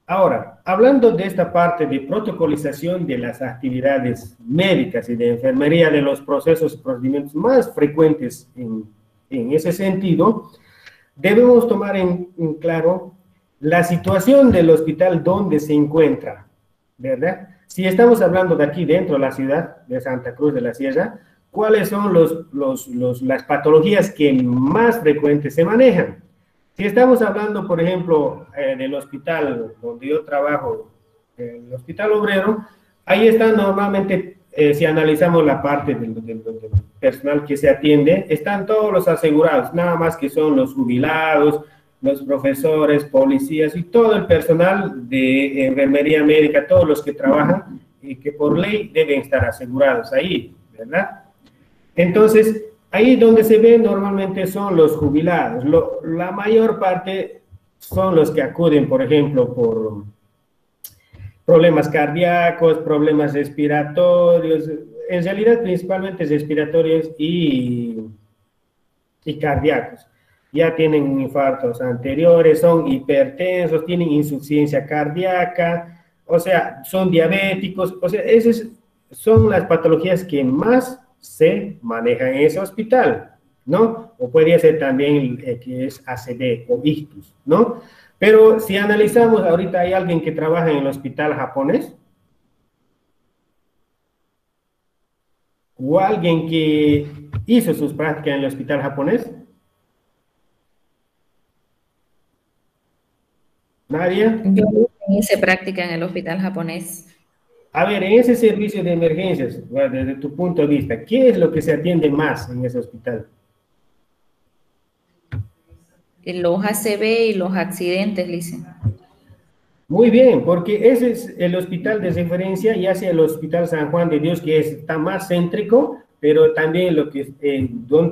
Ahora, hablando de esta parte de protocolización de las actividades médicas y de enfermería, de los procesos y procedimientos más frecuentes en ese sentido, debemos tomar en claro la situación del hospital donde se encuentra, ¿verdad? Si estamos hablando de aquí dentro de la ciudad de Santa Cruz de la Sierra, ¿cuáles son las patologías que más frecuentes se manejan? Si estamos hablando, por ejemplo, del hospital donde yo trabajo, el Hospital Obrero, ahí están normalmente, si analizamos la parte del personal que se atiende, están todos los asegurados, nada más que son los jubilados, los profesores, policías y todo el personal de enfermería médica, todos los que trabajan y que por ley deben estar asegurados ahí, ¿verdad? Entonces, ahí donde se ve normalmente son los jubilados. La mayor parte son los que acuden, por ejemplo, por problemas cardíacos, problemas respiratorios, en realidad principalmente respiratorios y cardíacos. Ya tienen infartos anteriores, son hipertensos, tienen insuficiencia cardíaca, o sea, son diabéticos, o sea, esas son las patologías que más se manejan en ese hospital, ¿no? O podría ser también que es ACV o ictus, ¿no? Pero si analizamos, ahorita hay alguien que trabaja en el hospital japonés, o alguien que hizo sus prácticas en el hospital japonés. ¿Nadie? Yo hice práctica en el hospital japonés. A ver, en ese servicio de emergencias, bueno, desde tu punto de vista, ¿qué es lo que se atiende más en ese hospital? Los ACV y los accidentes, dicen. Muy bien, porque ese es el hospital de referencia, ya sea el Hospital San Juan de Dios, que está más céntrico, pero también lo que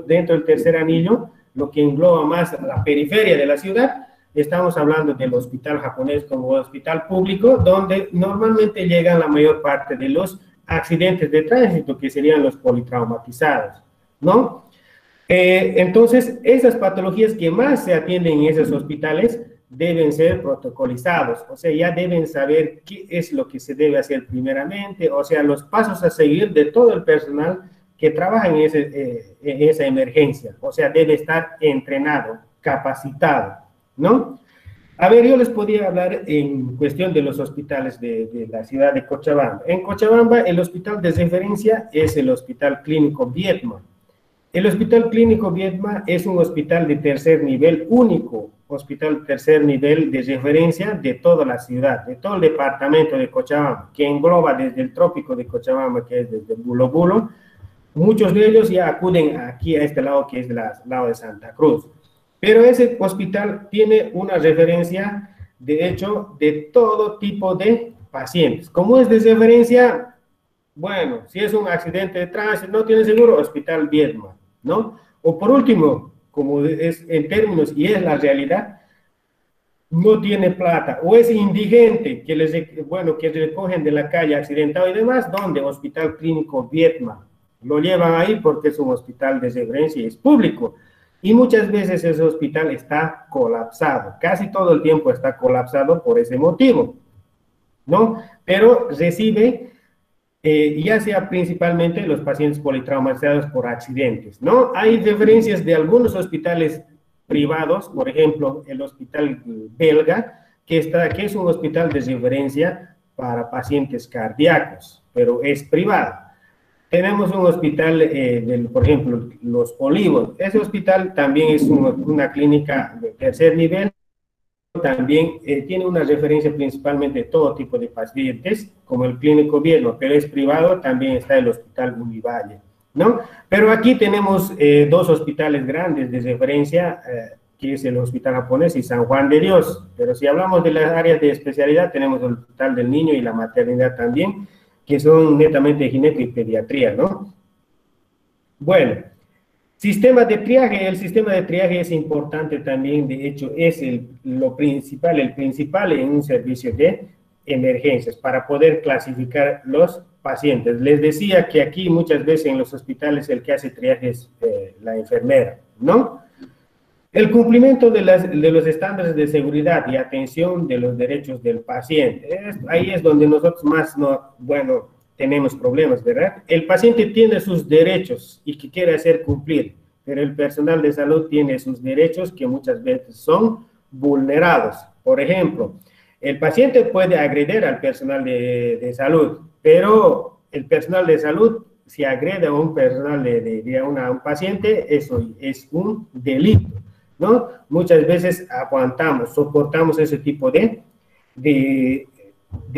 dentro del tercer anillo, lo que engloba más la periferia de la ciudad. Estamos hablando del hospital japonés como hospital público, donde normalmente llegan la mayor parte de los accidentes de tránsito, que serían los politraumatizados, ¿no? Entonces, esas patologías que más se atienden en esos hospitales deben ser protocolizados, o sea, ya deben saber qué es lo que se debe hacer primeramente, o sea, los pasos a seguir de todo el personal que trabaja en esa emergencia, o sea, debe estar entrenado, capacitado, ¿no? A ver, yo les podía hablar en cuestión de los hospitales de la ciudad de Cochabamba. En Cochabamba, el hospital de referencia es el Hospital Clínico Viedma. El Hospital Clínico Viedma es un hospital de tercer nivel único, hospital tercer nivel de referencia de toda la ciudad, de todo el departamento de Cochabamba, que engloba desde el trópico de Cochabamba, que es desde Bulo Bulo. Muchos de ellos ya acuden aquí a este lado, que es el lado de Santa Cruz. Pero ese hospital tiene una referencia, de hecho, de todo tipo de pacientes. Como es de referencia, bueno, si es un accidente de tránsito, no tiene seguro, Hospital Viedma, ¿no? O por último, como es en términos, y es la realidad, no tiene plata, o es indigente, que recogen de la calle accidentado y demás, ¿dónde? Hospital Clínico Viedma. Lo llevan ahí porque es un hospital de referencia y es público. Y muchas veces ese hospital está colapsado, casi todo el tiempo está colapsado por ese motivo, ¿no? Pero recibe, ya sea principalmente los pacientes politraumatizados por accidentes, ¿no? Hay referencias de algunos hospitales privados, por ejemplo, el hospital belga, que es un hospital de referencia para pacientes cardíacos, pero es privado. Tenemos un hospital, por ejemplo, Los Olivos. Ese hospital también es una clínica de tercer nivel. También tiene una referencia principalmente de todo tipo de pacientes, como el Clínico Viedma, pero es privado. También está el Hospital Univalle, ¿no? Pero aquí tenemos dos hospitales grandes de referencia, que es el Hospital Japonés y San Juan de Dios. Pero si hablamos de las áreas de especialidad, tenemos el Hospital del Niño y la Maternidad también, que son netamente gineco y pediatría, ¿no? Bueno, sistema de triaje. El sistema de triaje es importante también, de hecho, es el principal en un servicio de emergencias, para poder clasificar los pacientes. Les decía que aquí muchas veces en los hospitales el que hace triaje es la enfermera, ¿no? El cumplimiento de los estándares de seguridad y atención de los derechos del paciente. Ahí es donde nosotros más, tenemos problemas, ¿verdad? El paciente tiene sus derechos y que quiere hacer cumplir, pero el personal de salud tiene sus derechos que muchas veces son vulnerados. Por ejemplo, el paciente puede agredir al personal de salud, pero el personal de salud, si agrede a un personal a un paciente, eso es un delito, ¿no? Muchas veces soportamos ese tipo de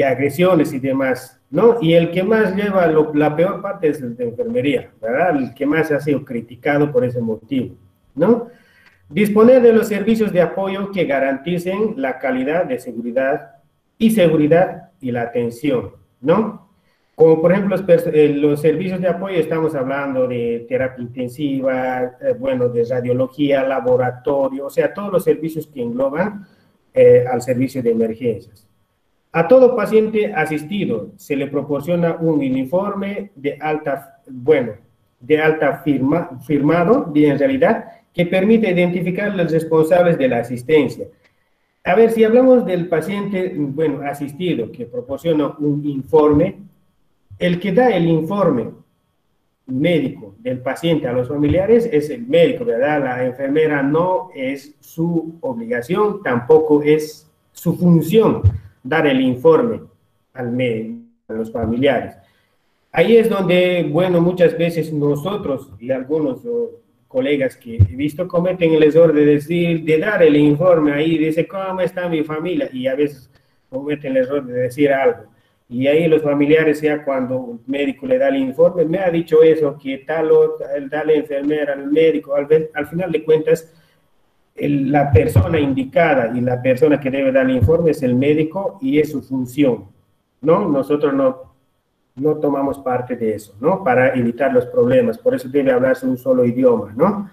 agresiones y demás, ¿no? Y el que más lleva la peor parte es el de enfermería, ¿verdad? El que más ha sido criticado por ese motivo, ¿no? Disponer de los servicios de apoyo que garanticen la calidad de seguridad y la atención, ¿no? Como por ejemplo los servicios de apoyo, estamos hablando de terapia intensiva, de radiología, laboratorio, o sea, todos los servicios que engloban al servicio de emergencias. A todo paciente asistido se le proporciona un uniforme firmado, en realidad, que permite identificar a los responsables de la asistencia. A ver, si hablamos del paciente, asistido, que proporciona un informe, el que da el informe médico del paciente a los familiares es el médico, ¿verdad? La enfermera no es su obligación, tampoco es su función dar el informe al médico, a los familiares. Ahí es donde, muchas veces nosotros y algunos colegas que he visto cometen el error de dar el informe ahí, dice, ¿cómo está mi familia? Y a veces cometen el error de decir algo. Y ahí los familiares, ya cuando el médico le da el informe, me ha dicho eso, que da la enfermera al médico, al final de cuentas, la persona indicada y la persona que debe dar el informe es el médico y es su función, ¿no? Nosotros no tomamos parte de eso, ¿no? Para evitar los problemas, por eso debe hablarse un solo idioma, ¿no?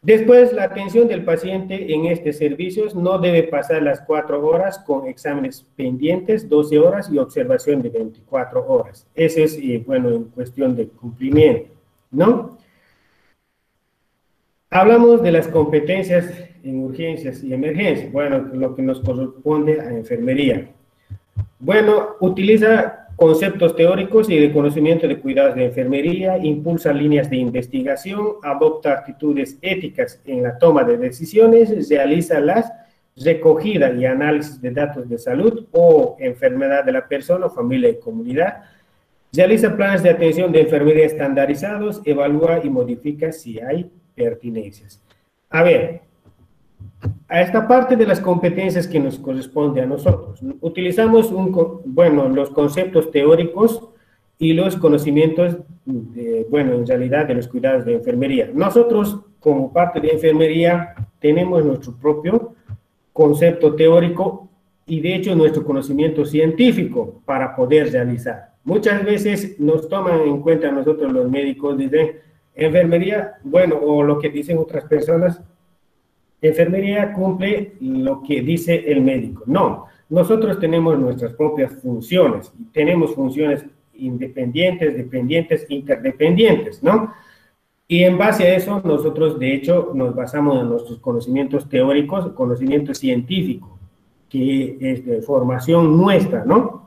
Después, la atención del paciente en estos servicios no debe pasar las 4 horas con exámenes pendientes, 12 horas y observación de 24 horas. Ese es, en cuestión de cumplimiento, ¿no? Hablamos de las competencias en urgencias y emergencias, lo que nos corresponde a enfermería. Utiliza conceptos teóricos y de conocimiento de cuidados de enfermería, impulsa líneas de investigación, adopta actitudes éticas en la toma de decisiones, realiza la recogida y análisis de datos de salud o enfermedad de la persona, familia y comunidad, realiza planes de atención de enfermería estandarizados, evalúa y modifica si hay pertinencias. A ver, a esta parte de las competencias que nos corresponde a nosotros, utilizamos los conceptos teóricos y los conocimientos, en realidad, de los cuidados de enfermería. Nosotros, como parte de enfermería, tenemos nuestro propio concepto teórico y, de hecho, nuestro conocimiento científico para poder realizar. Muchas veces nos toman en cuenta nosotros los médicos, dicen, enfermería, o lo que dicen otras personas, enfermería cumple lo que dice el médico. No, nosotros tenemos nuestras propias funciones, tenemos funciones independientes, dependientes, interdependientes, ¿no? Y en base a eso, nosotros, de hecho, nos basamos en nuestros conocimientos teóricos, conocimiento científico, que es de formación nuestra, ¿no?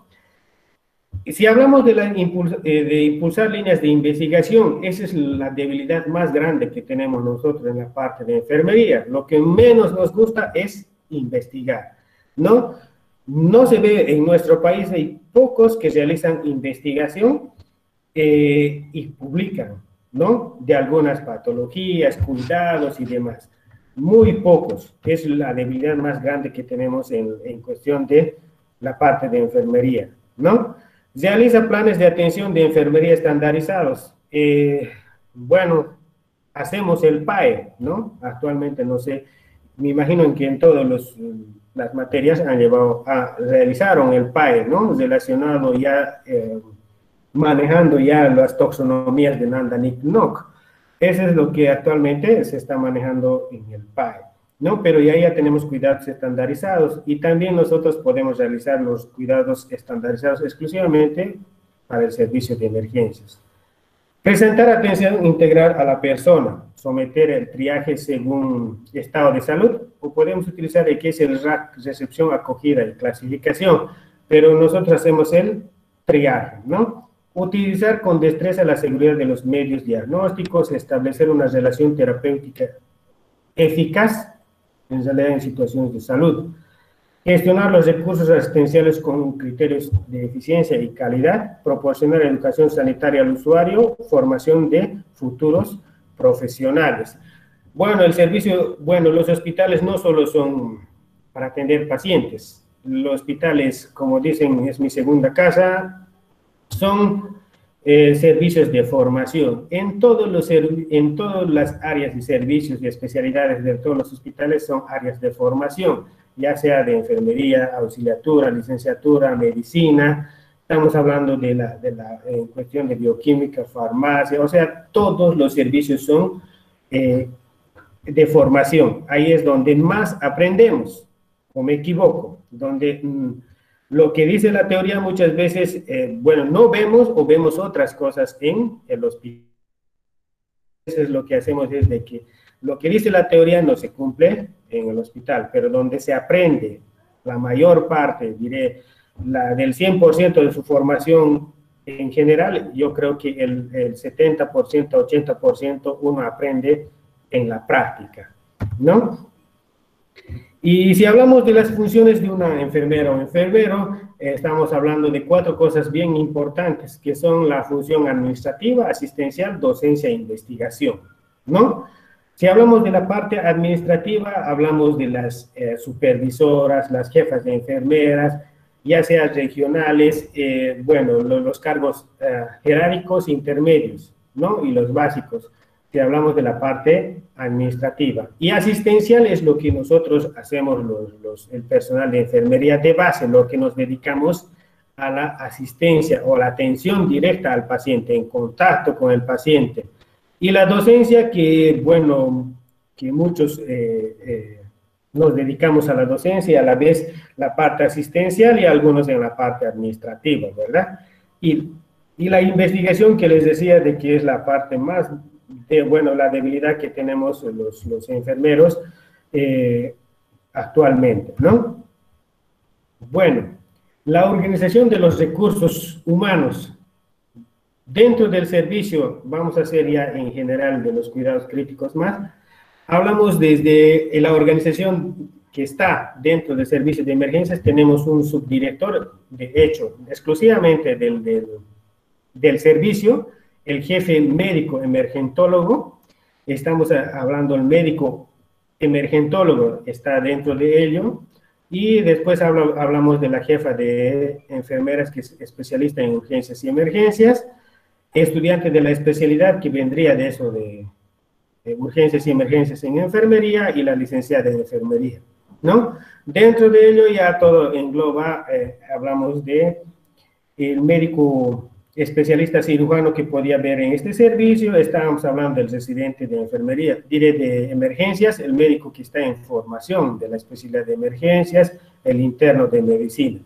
Si hablamos de impulsar líneas de investigación, esa es la debilidad más grande que tenemos nosotros en la parte de enfermería. Lo que menos nos gusta es investigar, ¿no? No se ve en nuestro país, hay pocos que realizan investigación y publican, ¿no? De algunas patologías, cuidados y demás. Muy pocos. Es la debilidad más grande que tenemos en cuestión de la parte de enfermería, ¿no? Realiza planes de atención de enfermería estandarizados. bueno, hacemos el PAE, ¿no? Actualmente, no sé, me imagino que en todas las materias realizaron el PAE, ¿no? Relacionado ya, manejando ya las taxonomías de Nandanich-Nock. Eso es lo que actualmente se está manejando en el PAE, ¿no? Pero ya tenemos cuidados estandarizados y también nosotros podemos realizar los cuidados estandarizados exclusivamente para el servicio de emergencias. Presentar atención integral a la persona, someter el triaje según estado de salud, o podemos utilizar el que es el RAC, recepción, acogida y clasificación, pero nosotros hacemos el triaje, ¿no? Utilizar con destreza la seguridad de los medios diagnósticos, establecer una relación terapéutica eficaz, en realidad en situaciones de salud. Gestionar los recursos asistenciales con criterios de eficiencia y calidad, proporcionar educación sanitaria al usuario, formación de futuros profesionales. Bueno, el servicio, bueno, los hospitales no solo son para atender pacientes, los hospitales, como dicen, es mi segunda casa, son servicios de formación. En todas las áreas y servicios y especialidades de todos los hospitales son áreas de formación, ya sea de enfermería, auxiliatura, licenciatura, medicina, estamos hablando de la en cuestión de bioquímica, farmacia, o sea, todos los servicios son de formación. Ahí es donde más aprendemos, o me equivoco, donde lo que dice la teoría muchas veces, bueno, no vemos o vemos otras cosas en el hospital. Eso es lo que hacemos desde que lo que dice la teoría no se cumple en el hospital, pero donde se aprende la mayor parte, diré, del 100% de su formación en general, yo creo que el 70%, 80% uno aprende en la práctica, ¿no? Y si hablamos de las funciones de una enfermera o enfermero, estamos hablando de 4 cosas bien importantes, que son la función administrativa, asistencial, docencia e investigación, ¿no? Si hablamos de la parte administrativa, hablamos de las supervisoras, las jefas de enfermeras, ya sean regionales, bueno, los cargos jerárquicos intermedios, ¿no? Y los básicos, si hablamos de la parte administrativa. Y asistencial es lo que nosotros hacemos el personal de enfermería de base, lo que nos dedicamos a la asistencia o la atención directa al paciente, en contacto con el paciente. Y la docencia que, bueno, que muchos nos dedicamos a la docencia y a la vez la parte asistencial y algunos en la parte administrativa, ¿verdad? Y la investigación que les decía de que es la parte más, bueno, la debilidad que tenemos los enfermeros actualmente, ¿no? Bueno, la organización de los recursos humanos. Dentro del servicio, vamos a hacer ya en general de los cuidados críticos más, hablamos desde la organización que está dentro del servicio de emergencias, tenemos un subdirector, de hecho, exclusivamente del servicio, el jefe médico emergentólogo, estamos hablando del médico emergentólogo, está dentro de ello, y después hablamos de la jefa de enfermeras, que es especialista en urgencias y emergencias, estudiante de la especialidad que vendría de eso de urgencias y emergencias en enfermería y la licenciada en enfermería, ¿no? Dentro de ello ya todo engloba, hablamos de el médico especialista cirujano que podía ver en este servicio, estábamos hablando del residente de enfermería, diré de emergencias, el médico que está en formación de la especialidad de emergencias, el interno de medicina.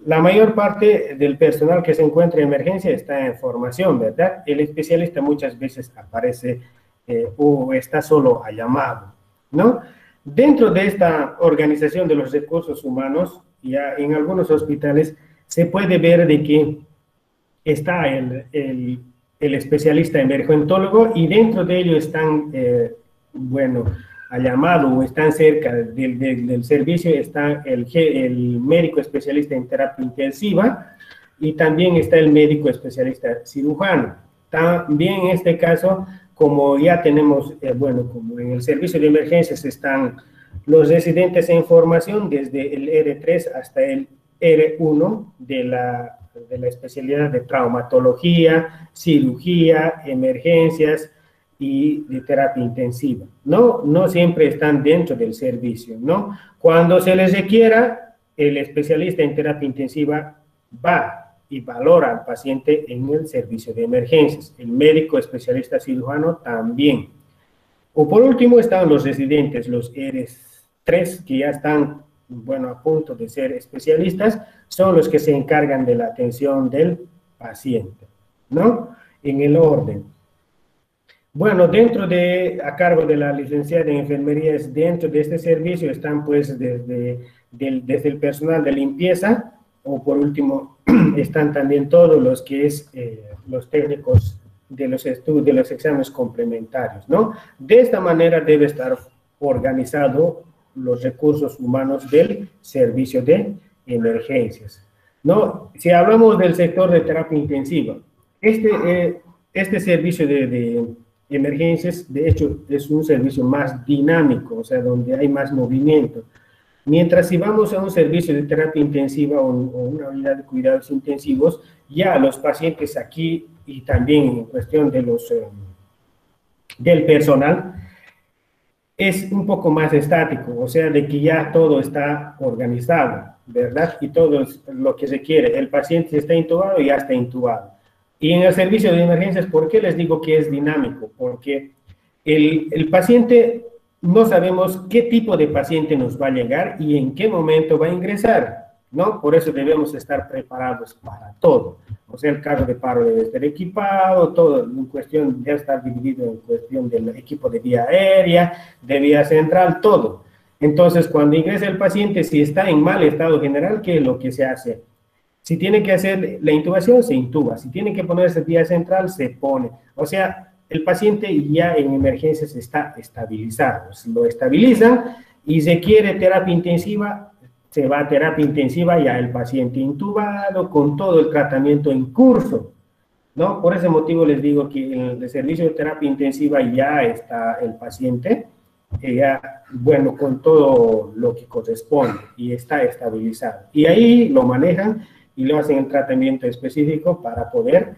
La mayor parte del personal que se encuentra en emergencia está en formación, ¿verdad? El especialista muchas veces aparece o está solo a llamado, ¿no? Dentro de esta organización de los recursos humanos, ya en algunos hospitales se puede ver de que está el especialista emergentólogo y dentro de ello están, bueno, a llamado o están cerca del servicio, está el médico especialista en terapia intensiva y también está el médico especialista cirujano. También en este caso, como ya tenemos, bueno, como en el servicio de emergencias están los residentes en formación desde el R3 hasta el R1 de la de la especialidad de traumatología, cirugía, emergencias y de terapia intensiva. No siempre están dentro del servicio, ¿no? Cuando se les requiera, el especialista en terapia intensiva va y valora al paciente en el servicio de emergencias. El médico especialista cirujano también. O por último están los residentes, los R3, que ya están, bueno, a punto de ser especialistas, son los que se encargan de la atención del paciente, ¿no? En el orden. Bueno, a cargo de la licenciada en enfermería, dentro de este servicio están pues desde el personal de limpieza, o por último están también todos los que es los técnicos de los estudios, de los exámenes complementarios, ¿no? De esta manera debe estar organizado los recursos humanos del servicio de emergencias, ¿no? Si hablamos del sector de terapia intensiva, este servicio de emergencias, de hecho, es un servicio más dinámico, o sea, donde hay más movimiento. Mientras si vamos a un servicio de terapia intensiva o una unidad de cuidados intensivos, ya los pacientes aquí y también en cuestión de del personal, es un poco más estático, o sea, de que ya todo está organizado, ¿verdad? Y todo lo que se quiere. El paciente está intubado y ya está intubado. Y en el servicio de emergencias, ¿por qué les digo que es dinámico? Porque el paciente, no sabemos qué tipo de paciente nos va a llegar y en qué momento va a ingresar, ¿no? Por eso debemos estar preparados para todo. O sea, el carro de paro debe estar equipado, todo en cuestión, debe estar dividido en cuestión del equipo de vía aérea, de vía central, todo. Entonces, cuando ingresa el paciente, si está en mal estado general, ¿qué es lo que se hace? Si tiene que hacer la intubación, se intuba. Si tiene que ponerse vía central, se pone. O sea, el paciente ya en emergencias está estabilizado. Lo estabilizan y se quiere terapia intensiva, se va a terapia intensiva ya el paciente intubado con todo el tratamiento en curso, ¿no? Por ese motivo les digo que en el servicio de terapia intensiva ya está el paciente, ya, bueno, con todo lo que corresponde y está estabilizado. Y ahí lo manejan y lo hacen el tratamiento específico para poder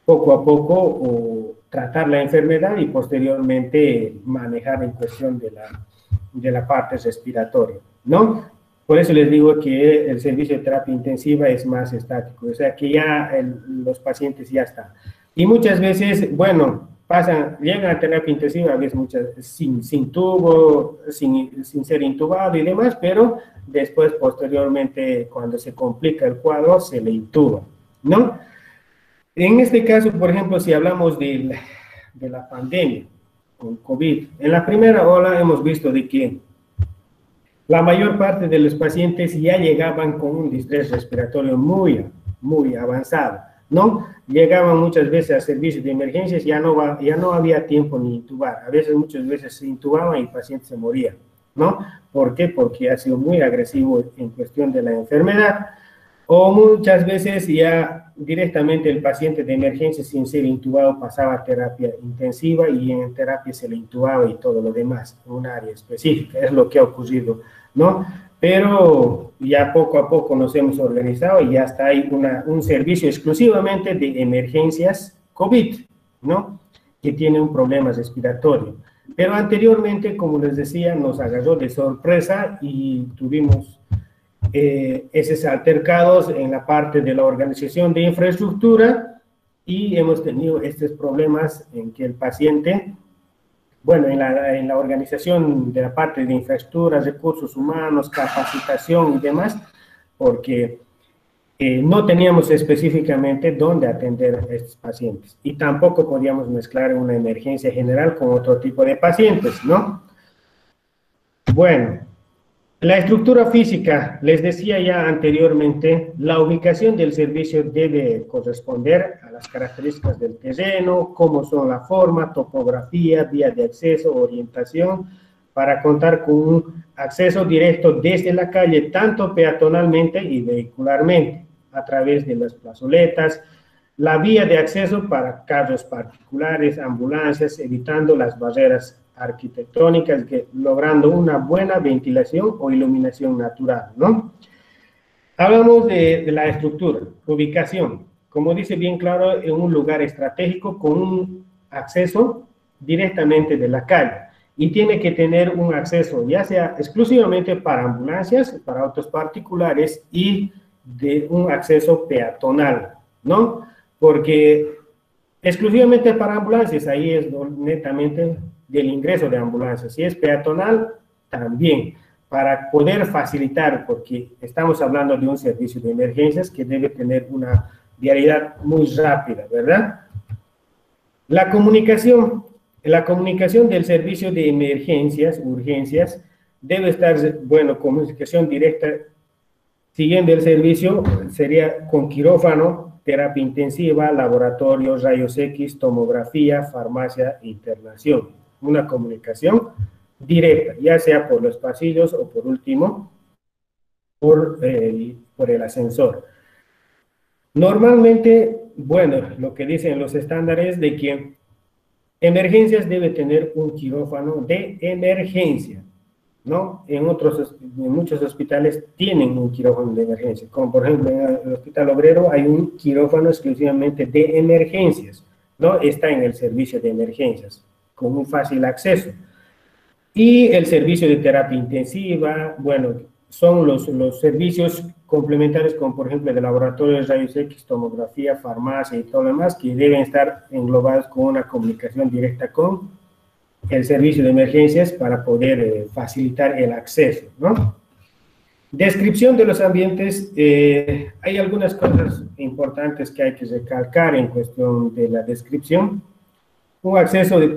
poco a poco tratar la enfermedad y posteriormente manejar en cuestión de la parte respiratoria, ¿no? Por eso les digo que el servicio de terapia intensiva es más estático, o sea que ya los pacientes ya están. Y muchas veces, bueno, llegan a terapia intensiva, a veces sin tubo, sin ser intubado y demás, pero después, posteriormente, cuando se complica el cuadro, se le intuba, ¿no? En este caso, por ejemplo, si hablamos de la pandemia con COVID, en la primera ola hemos visto de que la mayor parte de los pacientes ya llegaban con un distrés respiratorio muy avanzado, ¿no? Llegaban muchas veces a servicios de emergencias, ya no había tiempo ni intubar. A veces, muchas veces se intubaban y el paciente se moría, ¿no? ¿Por qué? Porque ha sido muy agresivo en cuestión de la enfermedad. O muchas veces ya directamente el paciente de emergencia sin ser intubado pasaba a terapia intensiva y en terapia se le intubaba y todo lo demás, en un área específica. Es lo que ha ocurrido, ¿no? Pero ya poco a poco nos hemos organizado y ya está ahí un servicio exclusivamente de emergencias COVID, ¿no? Que tiene un problema respiratorio. Pero anteriormente, como les decía, nos agarró de sorpresa y tuvimos esos altercados en la parte de la organización de infraestructura y hemos tenido estos problemas en que el paciente, bueno, en la organización de la parte de infraestructura, recursos humanos, capacitación y demás, porque no teníamos específicamente dónde atender a estos pacientes y tampoco podíamos mezclar una emergencia general con otro tipo de pacientes, ¿no? Bueno, la estructura física, les decía ya anteriormente, la ubicación del servicio debe corresponder a las características del terreno, cómo son la forma, topografía, vía de acceso, orientación, para contar con un acceso directo desde la calle, tanto peatonalmente y vehicularmente, a través de las plazoletas, la vía de acceso para carros particulares, ambulancias, evitando las barreras arquitectónicas, logrando una buena ventilación o iluminación natural, ¿no? Hablamos de la estructura, ubicación, como dice bien claro, en un lugar estratégico con un acceso directamente de la calle. Y tiene que tener un acceso ya sea exclusivamente para ambulancias, para autos particulares y de un acceso peatonal, ¿no? Porque exclusivamente para ambulancias, ahí es netamente del ingreso de ambulancias. Si es peatonal, también, para poder facilitar, porque estamos hablando de un servicio de emergencias que debe tener una vialidad muy rápida, ¿verdad? La comunicación del servicio de emergencias, urgencias, debe estar, bueno, comunicación directa, siguiendo el servicio, sería con quirófano, terapia intensiva, laboratorio, rayos X, tomografía, farmacia, internación. Una comunicación directa, ya sea por los pasillos o por último, por el ascensor. Normalmente, bueno, lo que dicen los estándares de que emergencias debe tener un quirófano de emergencia, ¿no? En muchos hospitales tienen un quirófano de emergencia, como por ejemplo en el Hospital Obrero hay un quirófano exclusivamente de emergencias, ¿no? Está en el servicio de emergencias, con un fácil acceso. Y el servicio de terapia intensiva, bueno, son los servicios complementarios, como por ejemplo de laboratorio de rayos X, tomografía, farmacia y todo lo demás, que deben estar englobados con una comunicación directa con el servicio de emergencias para poder facilitar el acceso, ¿no? Descripción de los ambientes. Hay algunas cosas importantes que hay que recalcar en cuestión de la descripción. Un acceso de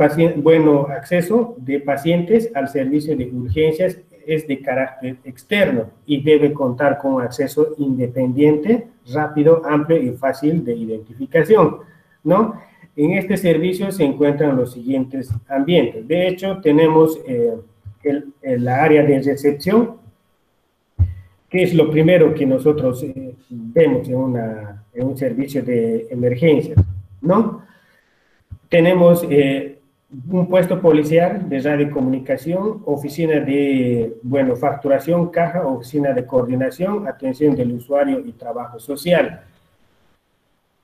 pacientes al servicio de urgencias es de carácter externo y debe contar con un acceso independiente, rápido, amplio y fácil de identificación, ¿no? En este servicio se encuentran los siguientes ambientes. De hecho, tenemos la área de recepción, que es lo primero que nosotros vemos en un servicio de emergencia, ¿no? Tenemos un puesto policial de radiocomunicación, oficina de, bueno, facturación, caja, oficina de coordinación, atención del usuario y trabajo social.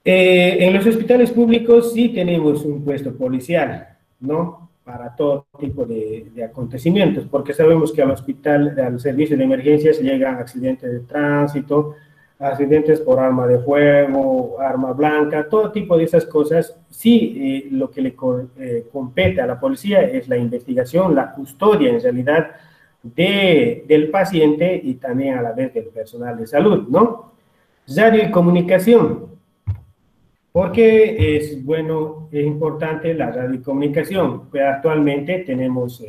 En los hospitales públicos sí tenemos un puesto policial, ¿no? Para todo tipo de acontecimientos, porque sabemos que al servicio de emergencias llegan accidentes de tránsito, accidentes por arma de fuego, arma blanca, todo tipo de esas cosas. Sí, lo que le compete a la policía es la investigación, la custodia en realidad del paciente y también a la vez del personal de salud, ¿no? Radio y comunicación. Porque es bueno, es importante la radio y comunicación. Pues actualmente tenemos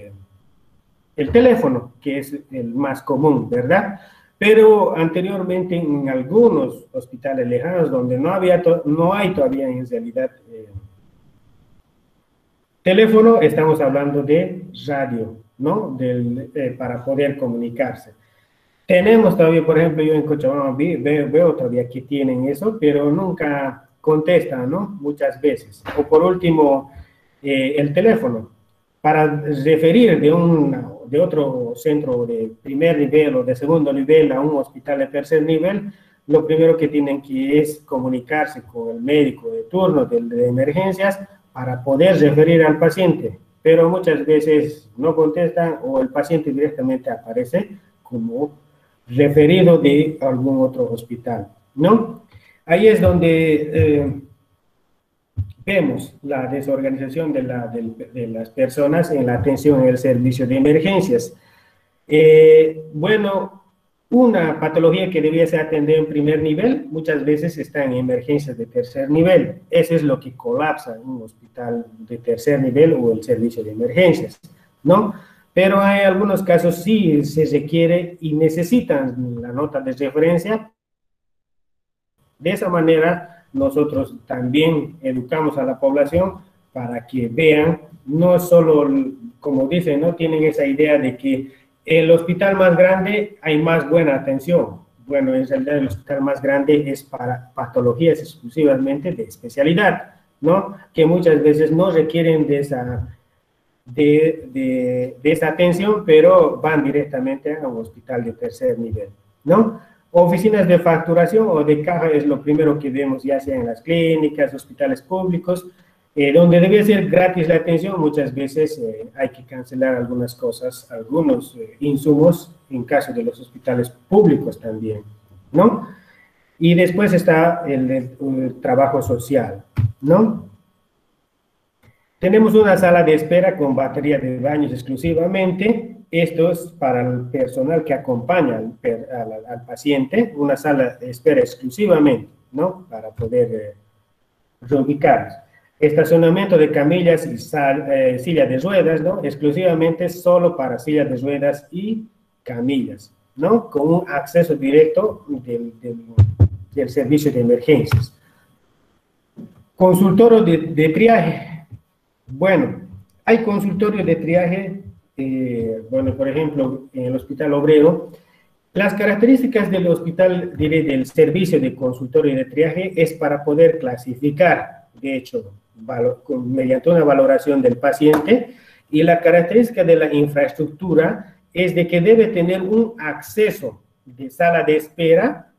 el teléfono, que es el más común, ¿verdad? Pero anteriormente en algunos hospitales lejanos donde no hay todavía en realidad teléfono, estamos hablando de radio, ¿no? Para poder comunicarse. Tenemos todavía, por ejemplo, yo en Cochabamba veo todavía que tienen eso, pero nunca contestan, ¿no? Muchas veces. O por último, el teléfono. Para referir de otro centro de primer nivel o de segundo nivel a un hospital de tercer nivel, lo primero que tienen que es comunicarse con el médico de turno de emergencias para poder referir al paciente, pero muchas veces no contestan o el paciente directamente aparece como referido de algún otro hospital, ¿no? Ahí es donde vemos la desorganización de las personas en la atención en el servicio de emergencias. Bueno, una patología que debiese atender en primer nivel, muchas veces está en emergencias de tercer nivel. Eso es lo que colapsa en un hospital de tercer nivel o el servicio de emergencias, ¿no? Pero hay algunos casos sí se requiere y necesitan la nota de referencia. De esa manera, nosotros también educamos a la población para que vean, no solo, como dicen, no tienen esa idea de que el hospital más grande hay más buena atención. Bueno, en realidad el hospital más grande es para patologías exclusivamente de especialidad, ¿no? Que muchas veces no requieren de esa atención, pero van directamente a un hospital de tercer nivel, ¿no? Oficinas de facturación o de caja es lo primero que vemos, ya sea en las clínicas, hospitales públicos, donde debe ser gratis la atención. Muchas veces hay que cancelar algunas cosas, algunos insumos, en caso de los hospitales públicos también, ¿no? Y después está el trabajo social, ¿no? Tenemos una sala de espera con batería de baños exclusivamente. Esto es para el personal que acompaña al paciente, una sala de espera exclusivamente, ¿no? Para poder reubicarlos. Estacionamiento de camillas y sillas de ruedas, ¿no? Exclusivamente solo para sillas de ruedas y camillas, ¿no? Con un acceso directo del servicio de emergencias. Consultorio de triaje. Bueno, hay consultorios de triaje, bueno, por ejemplo, en el Hospital Obrero. Las características del hospital, del servicio de consultorio de triaje es para poder clasificar, de hecho, mediante una valoración del paciente, y la característica de la infraestructura es de que debe tener un acceso de sala de espera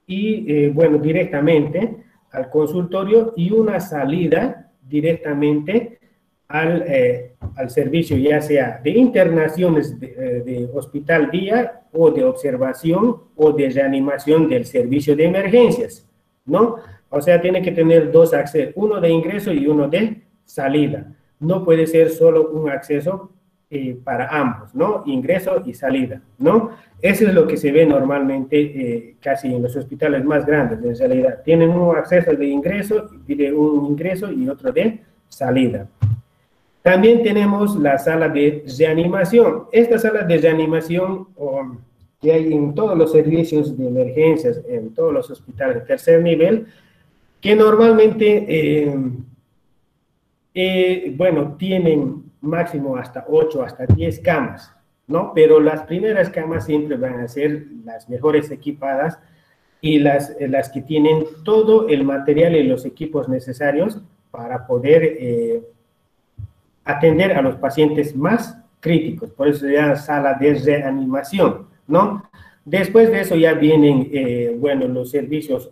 y, bueno, directamente al consultorio y una salida directamente al servicio, ya sea de internaciones de hospital día o de observación o de reanimación del servicio de emergencias, ¿no? O sea, tiene que tener dos accesos, uno de ingreso y uno de salida. No puede ser solo un acceso para ambos, ¿no? Ingreso y salida, ¿no? Eso es lo que se ve normalmente casi en los hospitales más grandes, en realidad. Tienen un acceso de ingreso y otro de salida. También tenemos la sala de reanimación. Esta sala de reanimación que hay en todos los servicios de emergencias, en todos los hospitales de tercer nivel, que normalmente, bueno, tienen máximo hasta 8, hasta 10 camas, ¿no? Pero las primeras camas siempre van a ser las mejores equipadas y las que tienen todo el material y los equipos necesarios para poder atender a los pacientes más críticos. Por eso se llama sala de reanimación, ¿no? Después de eso ya vienen, bueno, los servicios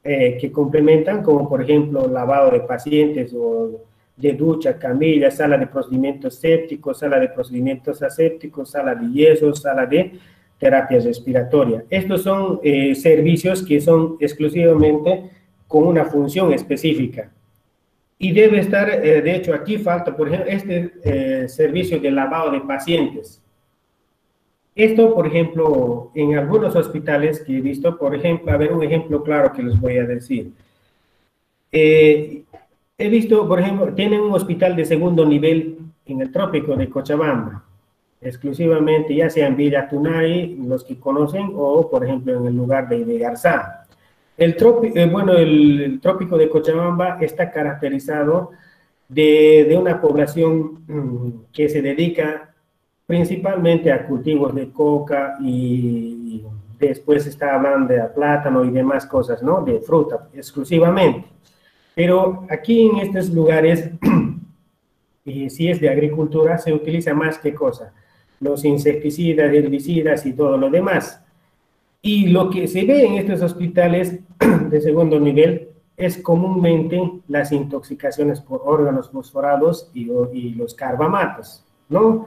que complementan, como por ejemplo lavado de pacientes o de ducha, camilla, sala de procedimientos sépticos, sala de procedimientos asépticos, sala de yeso, sala de terapia respiratoria. Estos son servicios que son exclusivamente con una función específica. Y debe estar, de hecho, aquí falta, por ejemplo, este servicio de lavado de pacientes. Esto, por ejemplo, en algunos hospitales que he visto, por ejemplo, a ver, un ejemplo claro que les voy a decir. He visto, por ejemplo, tienen un hospital de segundo nivel en el trópico de Cochabamba, exclusivamente, ya sea en Villa Tunay, los que conocen, o, por ejemplo, en el lugar de Garzá. El trópico de Cochabamba está caracterizado de una población que se dedica principalmente a cultivos de coca y después está hablando de plátano y demás cosas, ¿no? De fruta exclusivamente. Pero aquí en estos lugares, si es de agricultura, se utiliza más que cosa, los insecticidas, herbicidas y todo lo demás. Y lo que se ve en estos hospitales de segundo nivel es comúnmente las intoxicaciones por órganos fosforados y los carbamatos, ¿no?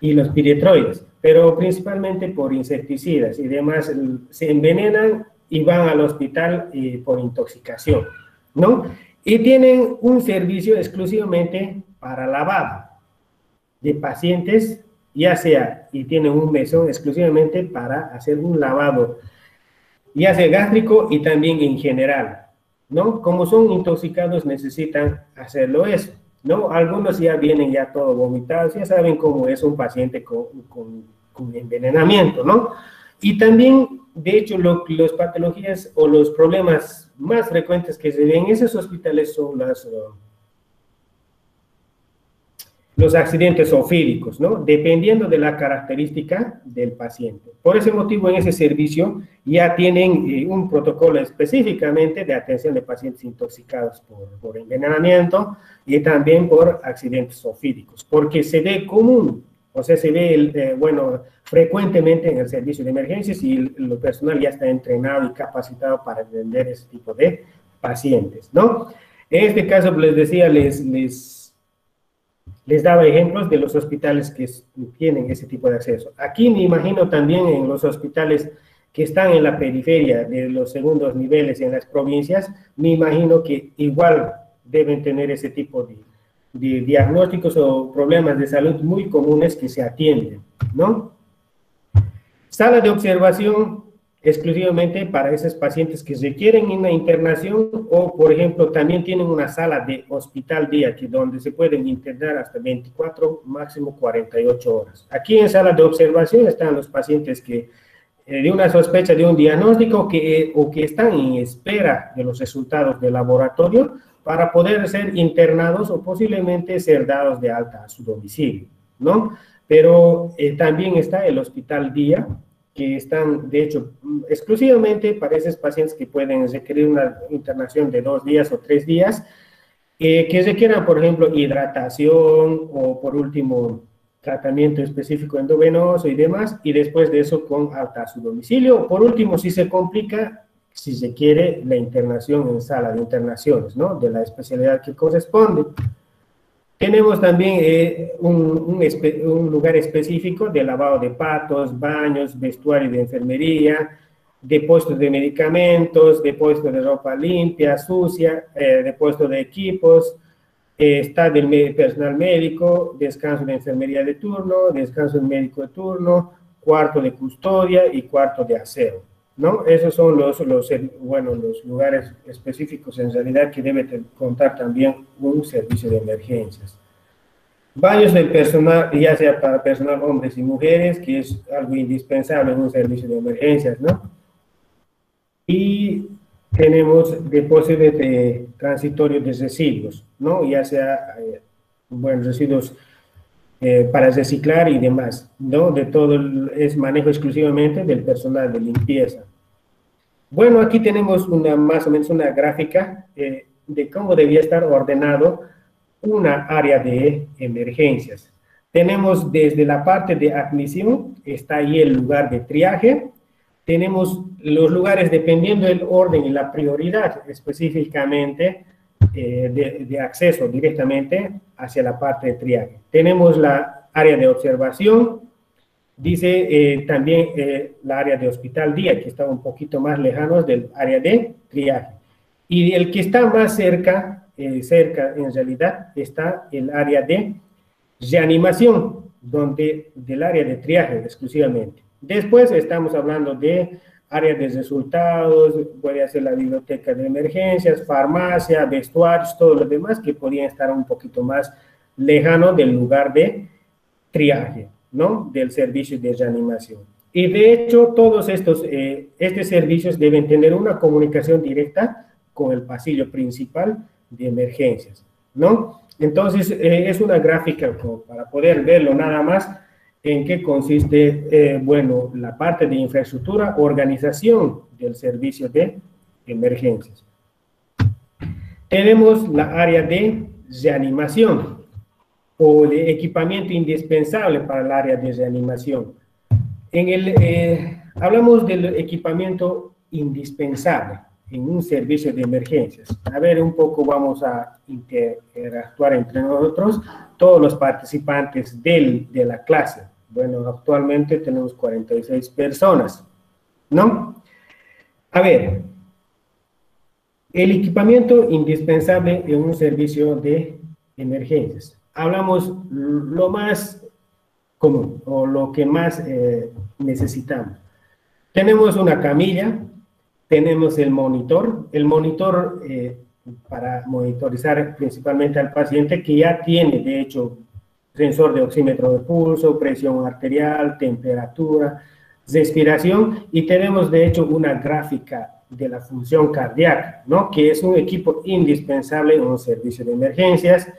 Y los piretroides, pero principalmente por insecticidas y demás, se envenenan y van al hospital por intoxicación, ¿no? Y tienen un servicio exclusivamente para lavado de pacientes, ya sea, y tienen un mesón exclusivamente para hacer un lavado, ya sea gástrico y también en general, ¿no? Como son intoxicados necesitan hacerlo eso, ¿no? Algunos ya vienen ya todo vomitados, ya saben cómo es un paciente con envenenamiento, ¿no? Y también, de hecho, las patologías o los problemas más frecuentes que se ven en esos hospitales son los accidentes zoofílicos, ¿no? Dependiendo de la característica del paciente. Por ese motivo, en ese servicio ya tienen un protocolo específicamente de atención de pacientes intoxicados por envenenamiento y también por accidentes zoofílicos, porque se ve común, O sea, se ve, bueno, frecuentemente en el servicio de emergencias y el personal ya está entrenado y capacitado para atender ese tipo de pacientes, ¿no? En este caso, les decía, les daba ejemplos de los hospitales que tienen ese tipo de acceso. Aquí me imagino también en los hospitales que están en la periferia de los segundos niveles en las provincias, me imagino que igual deben tener ese tipo de diagnósticos o problemas de salud muy comunes que se atienden, ¿no? Sala de observación exclusivamente para esos pacientes que requieren una internación o, por ejemplo, también tienen una sala de hospital día que donde se pueden internar hasta 24, máximo 48 horas. Aquí en sala de observación están los pacientes que de una sospecha de un diagnóstico o que están en espera de los resultados del laboratorio para poder ser internados o posiblemente ser dados de alta a su domicilio, ¿no? Pero también está el hospital día, que están, de hecho, exclusivamente para esos pacientes que pueden requerir una internación de 2 días o 3 días, que requieran, por ejemplo, hidratación o, por último, tratamiento específico endovenoso y demás, y después de eso con alta a su domicilio. Por último, si se complica, si se quiere, la internación en sala de internaciones, ¿no? De la especialidad que corresponde. Tenemos también un lugar específico de lavado de patos, baños, vestuario de enfermería, depósitos de medicamentos, depósito de ropa limpia, sucia, depósito de equipos, está del personal médico, descanso de enfermería de turno, descanso de médico de turno, cuarto de custodia y cuarto de aseo, ¿no? Esos son los lugares específicos en realidad que debe contar también un servicio de emergencias. Baños del personal, ya sea para personal hombres y mujeres, que es algo indispensable en un servicio de emergencias, ¿no? Y tenemos depósitos transitorios de residuos, ¿no? Ya sea, residuos para reciclar y demás, ¿no? De todo es manejo exclusivamente del personal de limpieza. Bueno, aquí tenemos más o menos una gráfica de cómo debía estar ordenado una área de emergencias. Tenemos desde la parte de admisión, está ahí el lugar de triaje. Tenemos los lugares dependiendo del orden y la prioridad específicamente de acceso directamente hacia la parte de triaje. Tenemos la área de observación, dice también la área de hospital día, que está un poquito más lejanos del área de triaje. Y el que está más cerca en realidad está el área de reanimación, del área de triaje exclusivamente. Después estamos hablando de áreas de resultados, puede ser la biblioteca de emergencias, farmacia, vestuarios, todo lo demás que podían estar un poquito más lejano del lugar de triaje, ¿no? Del servicio de reanimación. Y de hecho, todos estos servicios deben tener una comunicación directa con el pasillo principal de emergencias, ¿no? Entonces, es una gráfica para poder verlo nada más en qué consiste, la parte de infraestructura, organización del servicio de emergencias. Tenemos la área de reanimación o de equipamiento indispensable para el área de reanimación. Hablamos del equipamiento indispensable en un servicio de emergencias. A ver, un poco vamos a interactuar entre nosotros, todos los participantes de la clase. Bueno, actualmente tenemos 46 personas, ¿no? A ver, el equipamiento indispensable en un servicio de emergencias. Hablamos lo más común o lo que más necesitamos. Tenemos una camilla, tenemos el monitor para monitorizar principalmente al paciente que ya tiene, de hecho, sensor de oxímetro de pulso, presión arterial, temperatura, respiración, y tenemos, de hecho, una gráfica de la función cardíaca, ¿no? Que es un equipo indispensable en un servicio de emergencias.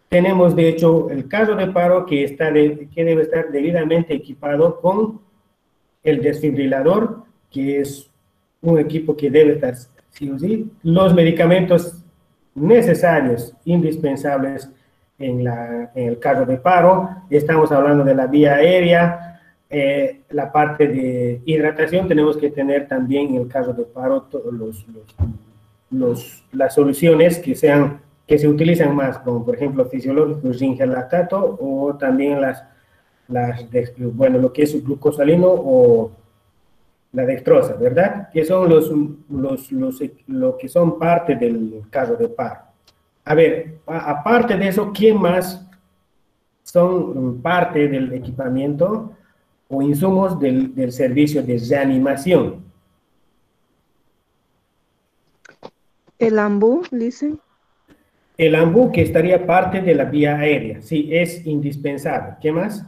Tenemos, de hecho, el caso de paro que debe estar debidamente equipado con el desfibrilador, que es un equipo que debe estar sí o sí, los medicamentos necesarios, indispensables en el caso de paro. Estamos hablando de la vía aérea, la parte de hidratación. Tenemos que tener también en el caso de paro todos las soluciones que se utilizan más, como por ejemplo fisiológicos, zinc lactato, o también bueno, lo que es glucosalino o la dextrosa, ¿verdad? Que son lo que son parte del caso de paro. A ver, aparte de eso, ¿quién más son parte del equipamiento o insumos del servicio de reanimación? El AMBU, dicen. El AMBU, que estaría parte de la vía aérea, sí, es indispensable. ¿Qué más?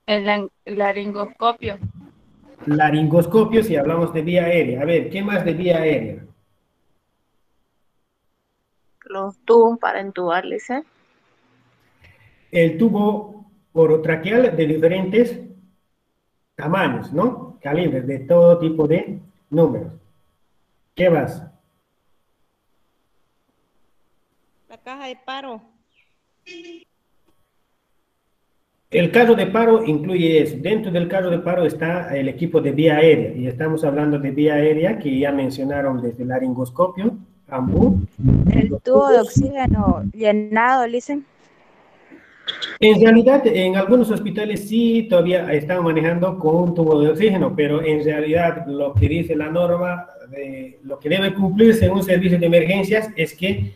El laringoscopio. Laringoscopio, si hablamos de vía aérea. A ver, ¿qué más de vía aérea? Los tubos para entubar, ¿sí? El tubo orotraqueal de diferentes tamaños, ¿no? Calibres, de todo tipo de números. ¿Qué más? La caja de paro. El caso de paro incluye eso. Dentro del caso de paro está el equipo de vía aérea, y estamos hablando de vía aérea que ya mencionaron desde el laringoscopio, AMBU. El tubo de oxígeno llenado, dicen. En realidad, en algunos hospitales sí todavía están manejando con un tubo de oxígeno, pero en realidad lo que dice la norma, lo que debe cumplirse en un servicio de emergencias es que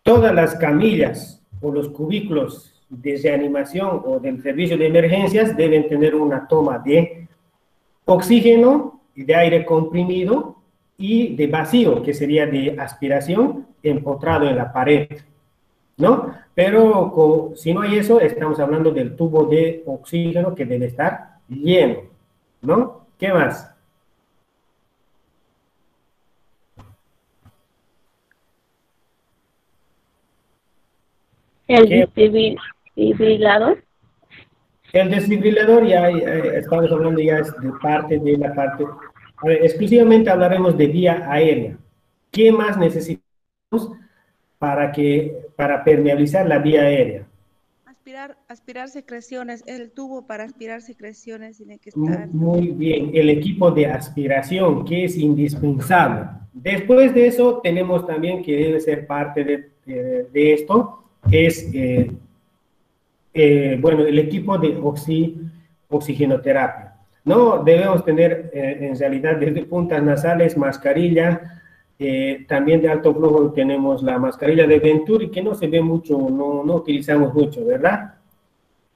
todas las camillas o los cubículos de reanimación o del servicio de emergencias deben tener una toma de oxígeno y de aire comprimido y de vacío, que sería de aspiración, empotrado en la pared, ¿no? Pero si no hay eso, estamos hablando del tubo de oxígeno que debe estar lleno, ¿no? ¿Qué más? El desfibrilador. El desfibrilador ya estamos hablando ya de parte de la parte. A ver, exclusivamente hablaremos de vía aérea. ¿Qué más necesitamos para permeabilizar la vía aérea? Aspirar secreciones. El tubo para aspirar secreciones tiene que estar. Muy bien, el equipo de aspiración, que es indispensable. Después de eso, tenemos también que debe ser parte de esto, es, bueno, el equipo de oxigenoterapia. No debemos tener, en realidad, desde puntas nasales, mascarilla, también de alto flujo tenemos la mascarilla de Venturi, que no se ve mucho, no utilizamos mucho, ¿verdad?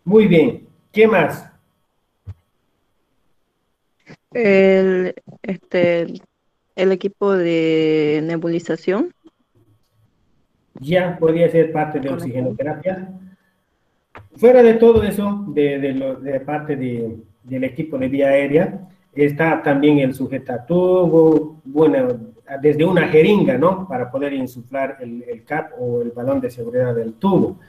Muy bien, ¿qué más? El equipo de nebulización. Ya podría ser parte de oxigenoterapia. Fuera de todo eso, de parte del equipo de vía aérea, está también el sujetatubo, bueno, desde una jeringa, ¿no? Para poder insuflar el CAP o el balón de seguridad del tubo.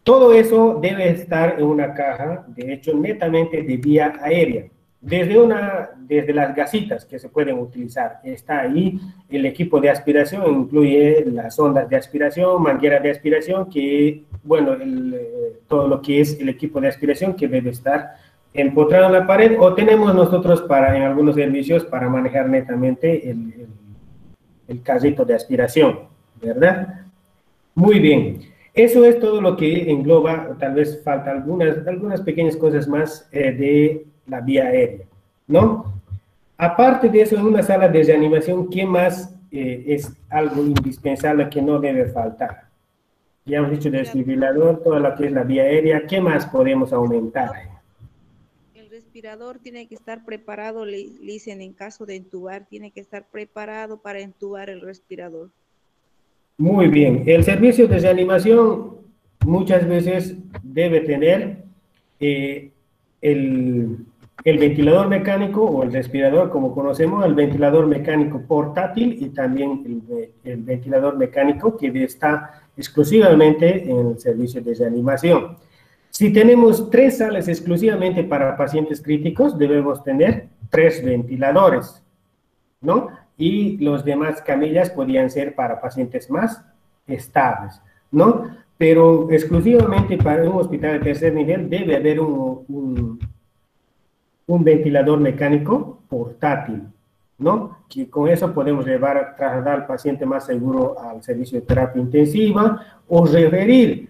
Todo eso debe estar en una caja, de hecho, netamente de vía aérea. Desde las gasitas que se pueden utilizar, está ahí el equipo de aspiración, incluye las ondas de aspiración, manguera de aspiración, que, bueno, todo lo que es el equipo de aspiración que debe estar empotrado en la pared, o tenemos nosotros en algunos servicios para manejar netamente el carrito de aspiración, ¿verdad? Muy bien. Eso es todo lo que engloba, tal vez falta algunas pequeñas cosas más de la vía aérea, ¿no? Aparte de eso, en una sala de reanimación, ¿qué más es algo indispensable que no debe faltar? Ya hemos dicho desfibrilador, toda lo que es la vía aérea, ¿qué más podemos aumentar? El respirador tiene que estar preparado, le dicen, en caso de entubar, tiene que estar preparado para entubar el respirador. Muy bien, el servicio de reanimación muchas veces debe tener el ventilador mecánico o el respirador, como conocemos, el ventilador mecánico portátil y también el ventilador mecánico que está exclusivamente en el servicio de reanimación. Si tenemos 3 salas exclusivamente para pacientes críticos, debemos tener 3 ventiladores, ¿no? Y los demás camillas podrían ser para pacientes más estables, ¿no? pero exclusivamente para un hospital de tercer nivel debe haber un ventilador mecánico portátil, ¿no? Que con eso podemos trasladar al paciente más seguro al servicio de terapia intensiva o referir,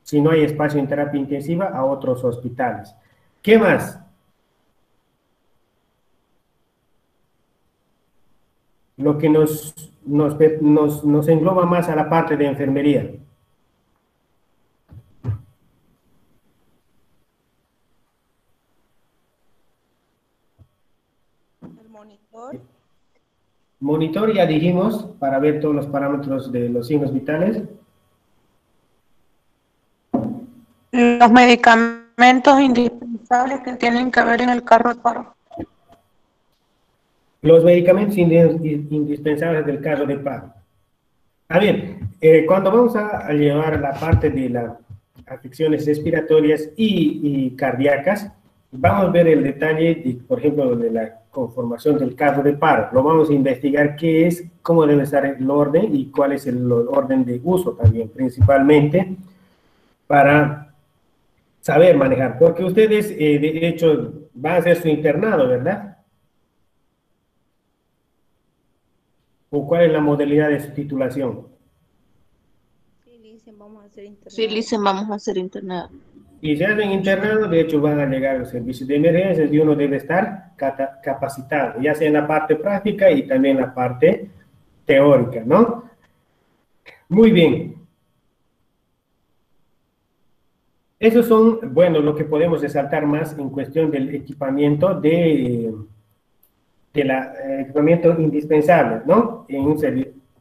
si no hay espacio en terapia intensiva, a otros hospitales. ¿Qué más? Lo que nos engloba más a la parte de enfermería. El monitor. Monitor ya dijimos, para ver todos los parámetros de los signos vitales. Los medicamentos indispensables que tienen que haber en el carro de paro. Los medicamentos indispensables del carro de paro. A ver, cuando vamos a llevar la parte de las afecciones respiratorias y cardíacas, vamos a ver el detalle, por ejemplo, de la conformación del carro de paro. Lo vamos a investigar qué es, cómo debe estar el orden y cuál es el orden de uso también, principalmente, para saber manejar. Porque ustedes, de hecho, van a hacer su internado, ¿verdad? ¿O cuál es la modalidad de su titulación? Sí, Licen, vamos a hacer internado. Sí, Licen, vamos a hacer internado. Y si hacen internado, de hecho, van a llegar a los servicios de emergencias y uno debe estar capacitado, ya sea en la parte práctica y también en la parte teórica, ¿no? Muy bien. Esos son, bueno, lo que podemos resaltar más en cuestión del equipamiento equipamiento indispensable, ¿no?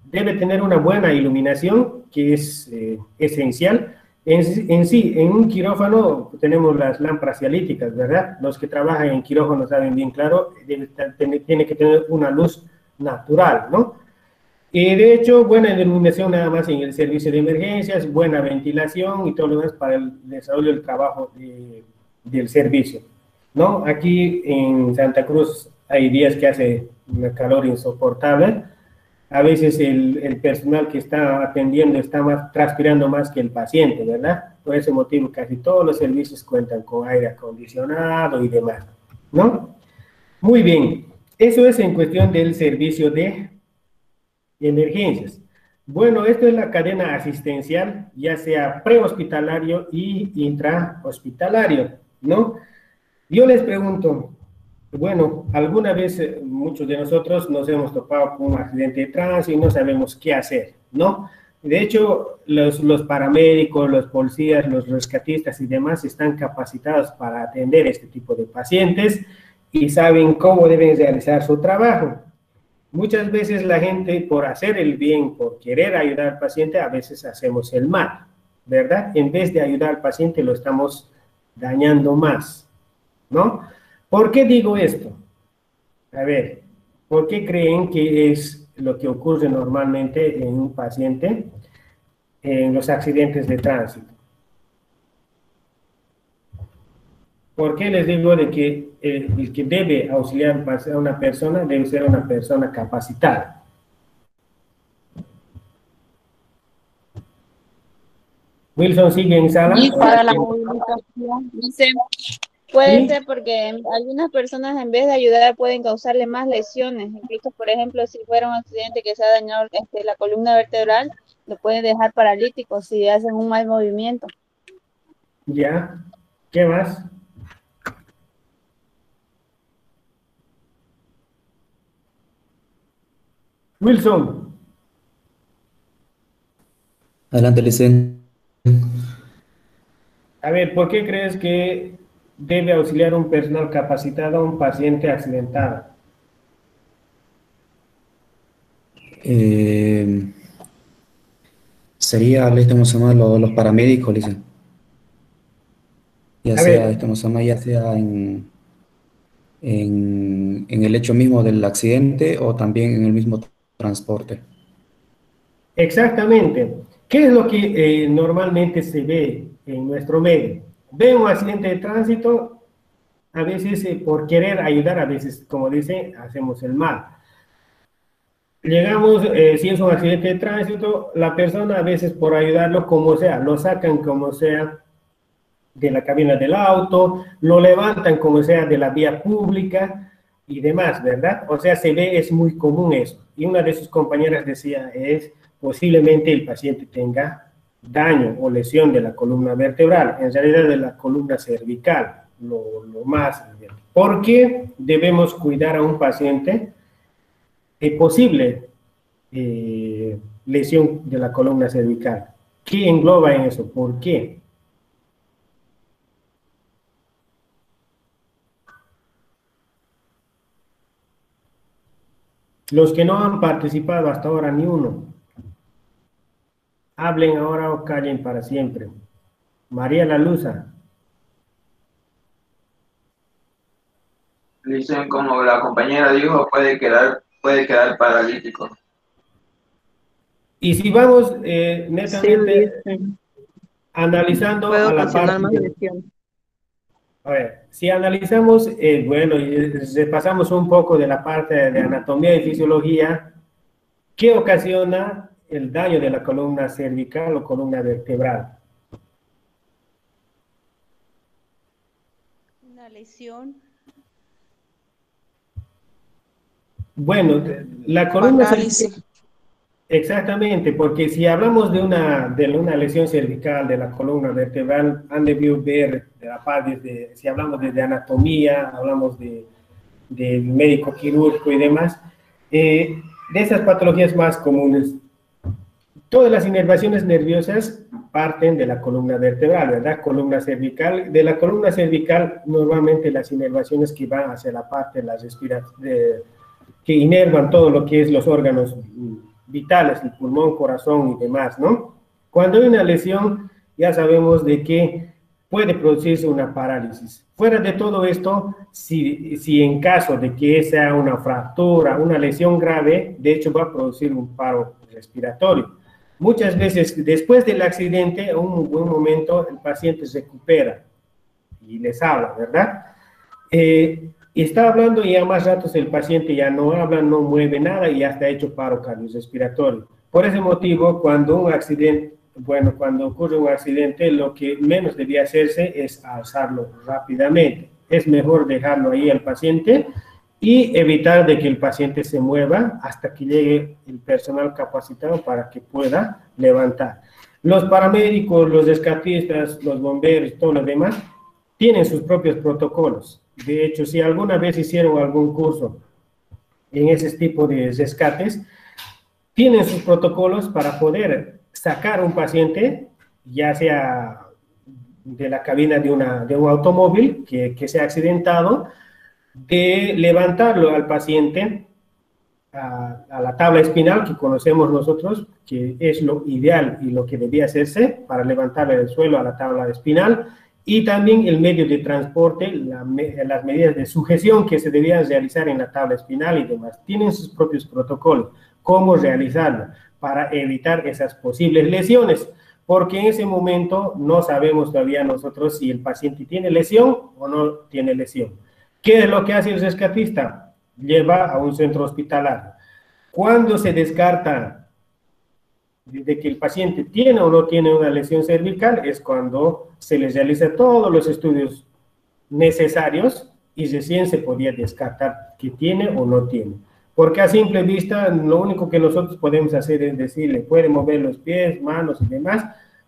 Debe tener una buena iluminación, que es esencial. En un quirófano tenemos las lámparas cialíticas, ¿verdad? Los que trabajan en quirófano saben bien claro, tiene que tener una luz natural, ¿no? Y de hecho, buena iluminación nada más en el servicio de emergencias, buena ventilación y todo lo demás para el desarrollo del trabajo del servicio, ¿no? Aquí en Santa Cruz hay días que hace una calor insoportable. A veces el personal que está atendiendo está transpirando más que el paciente, ¿verdad? Por ese motivo casi todos los servicios cuentan con aire acondicionado y demás, ¿no? Muy bien, eso es en cuestión del servicio de emergencias. Bueno, esto es la cadena asistencial, ya sea prehospitalario y intrahospitalario, ¿no? Yo les pregunto, bueno, alguna vez muchos de nosotros nos hemos topado con un accidente de tránsito y no sabemos qué hacer, ¿no? De hecho, los paramédicos, los policías, los rescatistas y demás están capacitados para atender este tipo de pacientes y saben cómo deben realizar su trabajo. Muchas veces la gente, por hacer el bien, por querer ayudar al paciente, a veces hacemos el mal, ¿verdad? En vez de ayudar al paciente, lo estamos dañando más, ¿no? ¿Por qué digo esto? A ver, ¿por qué creen que es lo que ocurre normalmente en un paciente en los accidentes de tránsito? ¿Por qué les digo de que el que debe auxiliar a una persona debe ser una persona capacitada? Wilson sigue en sala. Y para la movilización, dice, Puede ¿Sí? ser porque algunas personas en vez de ayudar pueden causarle más lesiones. Incluso, por ejemplo, si fuera un accidente que se ha dañado la columna vertebral, lo pueden dejar paralítico si hacen un mal movimiento. Ya. ¿Qué más? Wilson. Adelante, Licen. A ver, ¿por qué crees que debe auxiliar un personal capacitado a un paciente accidentado? Sería, ¿cómo se llama? Los paramédicos, Licen. Ya A sea, ver. ¿cómo se llama? Ya sea en el hecho mismo del accidente o también en el mismo transporte. Exactamente. ¿Qué es lo que normalmente se ve en nuestro medio? Ve un accidente de tránsito, a veces por querer ayudar, a veces, como dice, hacemos el mal. llegamos, si es un accidente de tránsito, la persona a veces por ayudarlo como sea, lo sacan como sea de la cabina del auto, lo levantan como sea de la vía pública y demás, ¿verdad? O sea, se ve, es muy común eso. Y una de sus compañeras decía, es posiblemente el paciente tenga daño o lesión de la columna vertebral, en realidad de la columna cervical, lo más. ¿Por qué debemos cuidar a un paciente posible lesión de la columna cervical? ¿Qué engloba en eso? ¿Por qué? Los que no han participado hasta ahora, ni uno. Hablen ahora o callen para siempre. María La Luza. Dicen, como la compañera dijo, puede quedar paralítico. Y si vamos netamente analizando Puede a la ocasionar parte más de... lesión. A ver, si analizamos, bueno, y repasamos un poco de la parte de anatomía y fisiología, ¿qué ocasiona el daño de la columna cervical o columna vertebral? Una lesión. Bueno, la columna Parálisis. cervical, exactamente, porque si hablamos de una lesión cervical de la columna vertebral, han debido ver de la parte de, si hablamos de anatomía, hablamos de médico quirúrgico y demás, de esas patologías más comunes, todas las inervaciones nerviosas parten de la columna vertebral, ¿verdad? Columna cervical. De la columna cervical, normalmente las inervaciones que van hacia la parte de las que inervan todo lo que es los órganos vitales, el pulmón, corazón y demás, ¿no? Cuando hay una lesión, ya sabemos de que puede producirse una parálisis. Fuera de todo esto, si en caso de que sea una fractura, una lesión grave, de hecho va a producir un paro respiratorio. Muchas veces, después del accidente, a un buen momento, el paciente se recupera y les habla, ¿verdad? Está hablando y a más ratos el paciente ya no habla, no mueve nada y ya está hecho paro cardiorrespiratorio. Por ese motivo, cuando ocurre un accidente, lo que menos debía hacerse es alzarlo rápidamente. Es mejor dejarlo ahí al paciente y evitar de que el paciente se mueva hasta que llegue el personal capacitado para que pueda levantar. Los paramédicos, los rescatistas, los bomberos y todo lo demás tienen sus propios protocolos. De hecho, si alguna vez hicieron algún curso en ese tipo de rescates, tienen sus protocolos para poder sacar a un paciente, ya sea de la cabina de un automóvil que se ha accidentado, de levantarlo al paciente a la tabla espinal que conocemos nosotros, que es lo ideal y lo que debía hacerse para levantarle del suelo a la tabla espinal, y también el medio de transporte, las medidas de sujeción que se debían realizar en la tabla espinal y demás. Tienen sus propios protocolos, cómo realizarlo para evitar esas posibles lesiones, porque en ese momento no sabemos todavía nosotros si el paciente tiene lesión o no tiene lesión. ¿Qué es lo que hace el rescatista? Lleva a un centro hospitalario. Cuando se descarta de que el paciente tiene o no tiene una lesión cervical, es cuando se les realiza todos los estudios necesarios y recién se podía descartar que tiene o no tiene. Porque a simple vista, lo único que nosotros podemos hacer es decirle, puede mover los pies, manos y demás,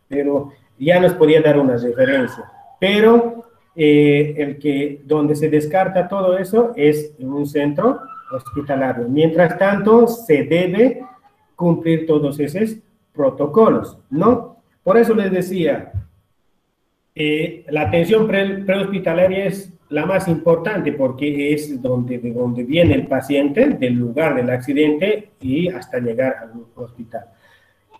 pero ya nos podía dar una referencia. Pero donde se descarta todo eso es en un centro hospitalario. Mientras tanto, se debe cumplir todos esos protocolos, ¿no? Por eso les decía, la atención prehospitalaria es la más importante porque es de donde viene el paciente, del lugar del accidente y hasta llegar al hospital.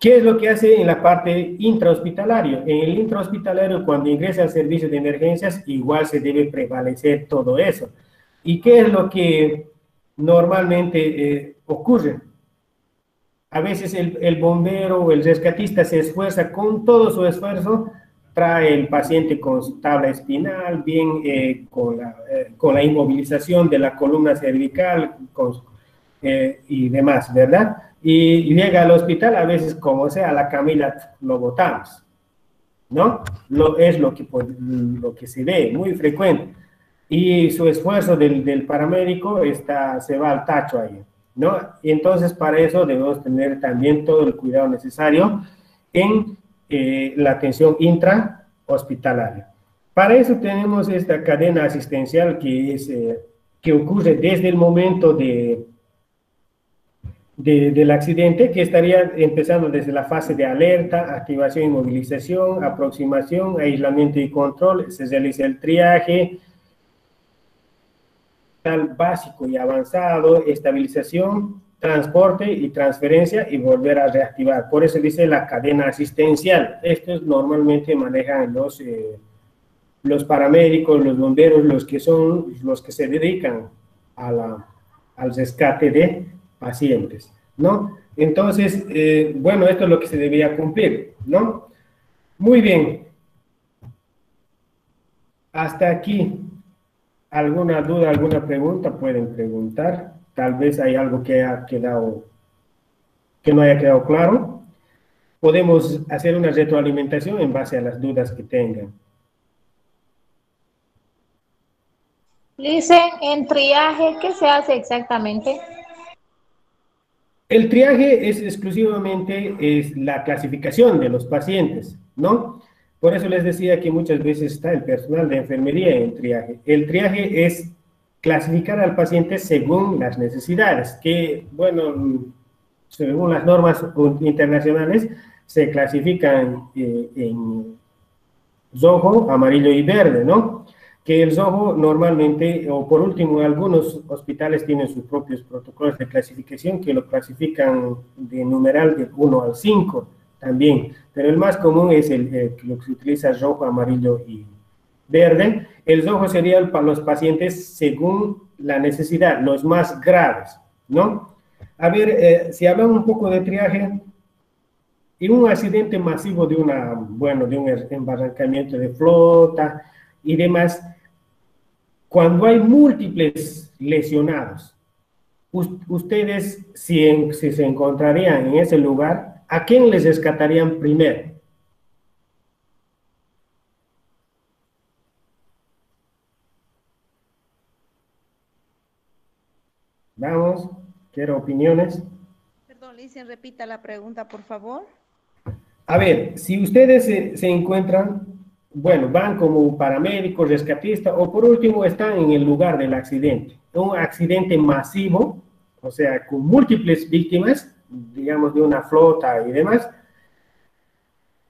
¿Qué es lo que hace en la parte intrahospitalaria? En el intrahospitalario, cuando ingresa al servicio de emergencias, igual se debe prevalecer todo eso. ¿Y qué es lo que normalmente ocurre? A veces el bombero o el rescatista se esfuerza con todo su esfuerzo, trae el paciente con su tabla espinal, bien con la inmovilización de la columna cervical, y demás, ¿verdad? Y llega al hospital, a veces, como sea, la camilla lo botamos, ¿no? Es lo que se ve, muy frecuente. Y su esfuerzo del paramédico se va al tacho ahí, ¿no? Y entonces, para eso debemos tener también todo el cuidado necesario en la atención intrahospitalaria. Para eso tenemos esta cadena asistencial que ocurre desde el momento del accidente, que estaría empezando desde la fase de alerta, activación y movilización, aproximación, aislamiento y control, se realiza el triaje básico y avanzado, estabilización, transporte y transferencia y volver a reactivar. Por eso dice la cadena asistencial. Esto normalmente manejan los paramédicos, los bomberos, los que se dedican al rescate de pacientes, ¿no? Entonces, bueno, esto es lo que se debía cumplir, ¿no? Muy bien. Hasta aquí. ¿Alguna duda, alguna pregunta? Pueden preguntar. Tal vez hay algo que no haya quedado claro. Podemos hacer una retroalimentación en base a las dudas que tengan. Dicen, en triaje, ¿qué se hace exactamente? El triaje es exclusivamente la clasificación de los pacientes, ¿no? Por eso les decía que muchas veces está el personal de enfermería en triaje. El triaje es clasificar al paciente según las necesidades, que, bueno, según las normas internacionales, se clasifican en rojo, amarillo y verde, ¿no? Que el rojo normalmente, o por último, algunos hospitales tienen sus propios protocolos de clasificación que lo clasifican de numeral de 1 al 5 también, pero el más común es lo que se utiliza rojo, amarillo y verde. El rojo sería para los pacientes según la necesidad, los más graves, ¿no? A ver, si hablamos un poco de triaje, y un accidente masivo de un embarrancamiento de flota y demás, cuando hay múltiples lesionados, ustedes, si se encontrarían en ese lugar, ¿a quién les rescatarían primero? Vamos, quiero opiniones. Perdón, Licen, repita la pregunta, por favor. A ver, si ustedes se encuentran, bueno, van como paramédicos, rescatistas, o por último están en el lugar del accidente, un accidente masivo, o sea, con múltiples víctimas, digamos de una flota y demás,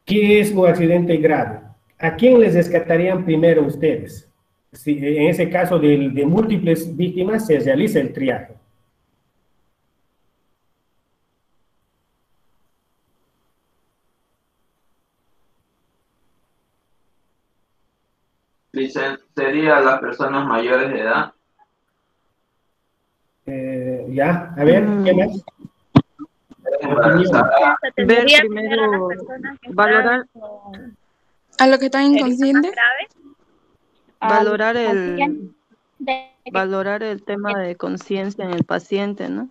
que es un accidente grave. ¿A quién les rescatarían primero ustedes? Si en ese caso de múltiples víctimas se realiza el triaje. ¿Sería las personas mayores de edad? Ya, a ver, ¿qué más? Ver primero, valorar a los que están inconscientes. Valorar el tema de conciencia en el paciente, ¿no?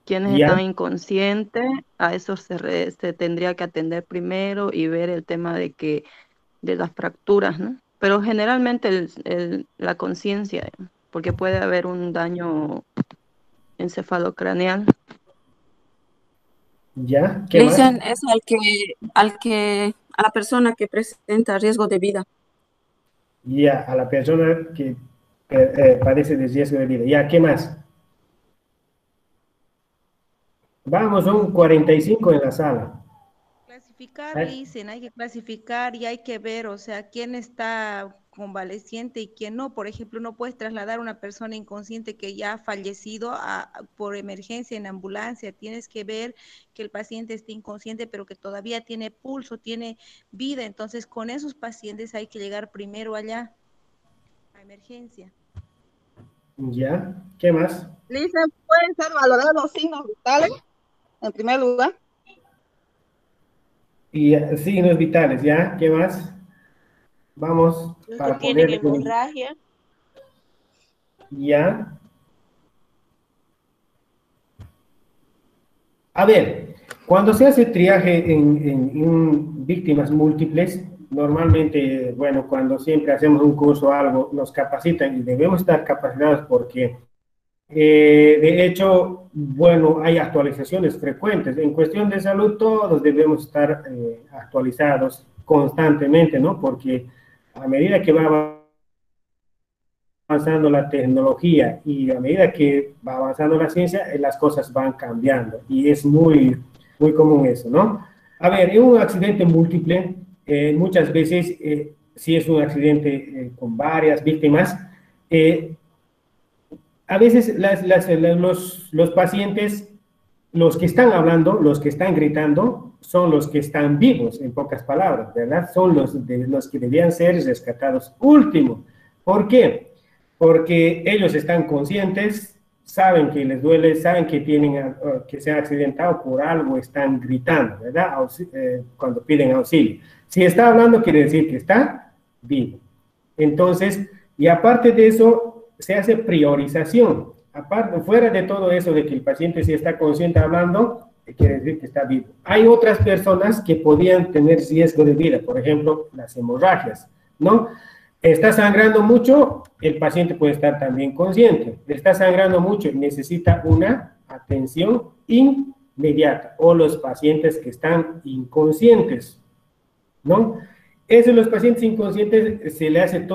Quienes están inconscientes, a eso se tendría que atender primero y ver el tema de las fracturas, ¿no? Pero generalmente la conciencia, porque puede haber un daño encefalocraneal. ¿Ya? Le dicen es a la persona que presenta riesgo de vida. Ya, a la persona que padece de riesgo de vida. Ya, ¿qué más? Vamos, son 45 en la sala. Clasificar, dicen, hay que clasificar y hay que ver, o sea, quién está convaleciente y quién no. Por ejemplo, no puedes trasladar a una persona inconsciente que ya ha fallecido por emergencia en ambulancia. Tienes que ver que el paciente esté inconsciente, pero que todavía tiene pulso, tiene vida. Entonces, con esos pacientes hay que llegar primero allá, a emergencia. Ya, ¿qué más? Dicen, pueden ser valorados los signos vitales, en primer lugar. Y signos vitales, ¿ya? ¿Qué más? Vamos, Los para que tienen poder... hemorragia. Ya. A ver, cuando se hace triaje en víctimas múltiples, normalmente, bueno, cuando siempre hacemos un curso o algo, nos capacitan y debemos estar capacitados porque, de hecho, bueno, hay actualizaciones frecuentes. En cuestión de salud, todos debemos estar actualizados constantemente, ¿no? Porque a medida que va avanzando la tecnología y a medida que va avanzando la ciencia, las cosas van cambiando y es muy, muy común eso, ¿no? A ver, en un accidente múltiple, muchas veces, si es un accidente con varias víctimas, a veces los pacientes, los que están hablando, los que están gritando, son los que están vivos, en pocas palabras, ¿verdad? Son los que debían ser rescatados último. ¿Por qué? Porque ellos están conscientes, saben que les duele, saben que que se han accidentado por algo, están gritando, ¿verdad? Cuando piden auxilio. Si está hablando, quiere decir que está vivo. Entonces, y aparte de eso, se hace priorización. Aparte, fuera de todo eso de que el paciente sí está consciente hablando, quiere decir que está vivo. Hay otras personas que podían tener riesgo de vida, por ejemplo, las hemorragias, ¿no? Está sangrando mucho, el paciente puede estar también consciente. Está sangrando mucho y necesita una atención inmediata. O los pacientes que están inconscientes, ¿no? Eso, los pacientes inconscientes se le hace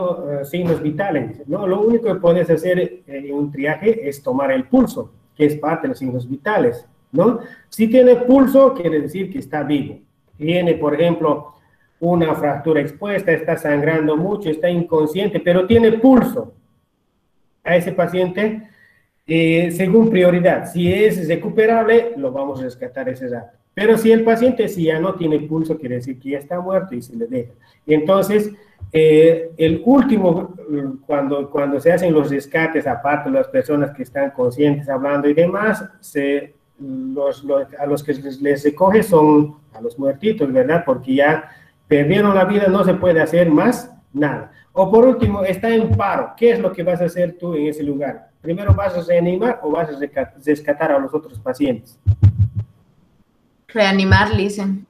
signos vitales, ¿no? Lo único que puedes hacer en un triaje es tomar el pulso, que es parte de los signos vitales, ¿no? Si tiene pulso, quiere decir que está vivo. Tiene, por ejemplo, una fractura expuesta, está sangrando mucho, está inconsciente, pero tiene pulso. A ese paciente, según prioridad, si es recuperable, lo vamos a rescatar ese rato. Pero si el paciente si ya no tiene pulso, quiere decir que ya está muerto y se le deja. Y entonces, el último, cuando se hacen los rescates, aparte de las personas que están conscientes hablando y demás, a los que les recoge son a los muertitos, ¿verdad? Porque ya perdieron la vida, no se puede hacer más nada. O por último, está en paro. ¿Qué es lo que vas a hacer tú en ese lugar? ¿Primero vas a reanimar o vas a rescatar a los otros pacientes? Reanimar, dicen.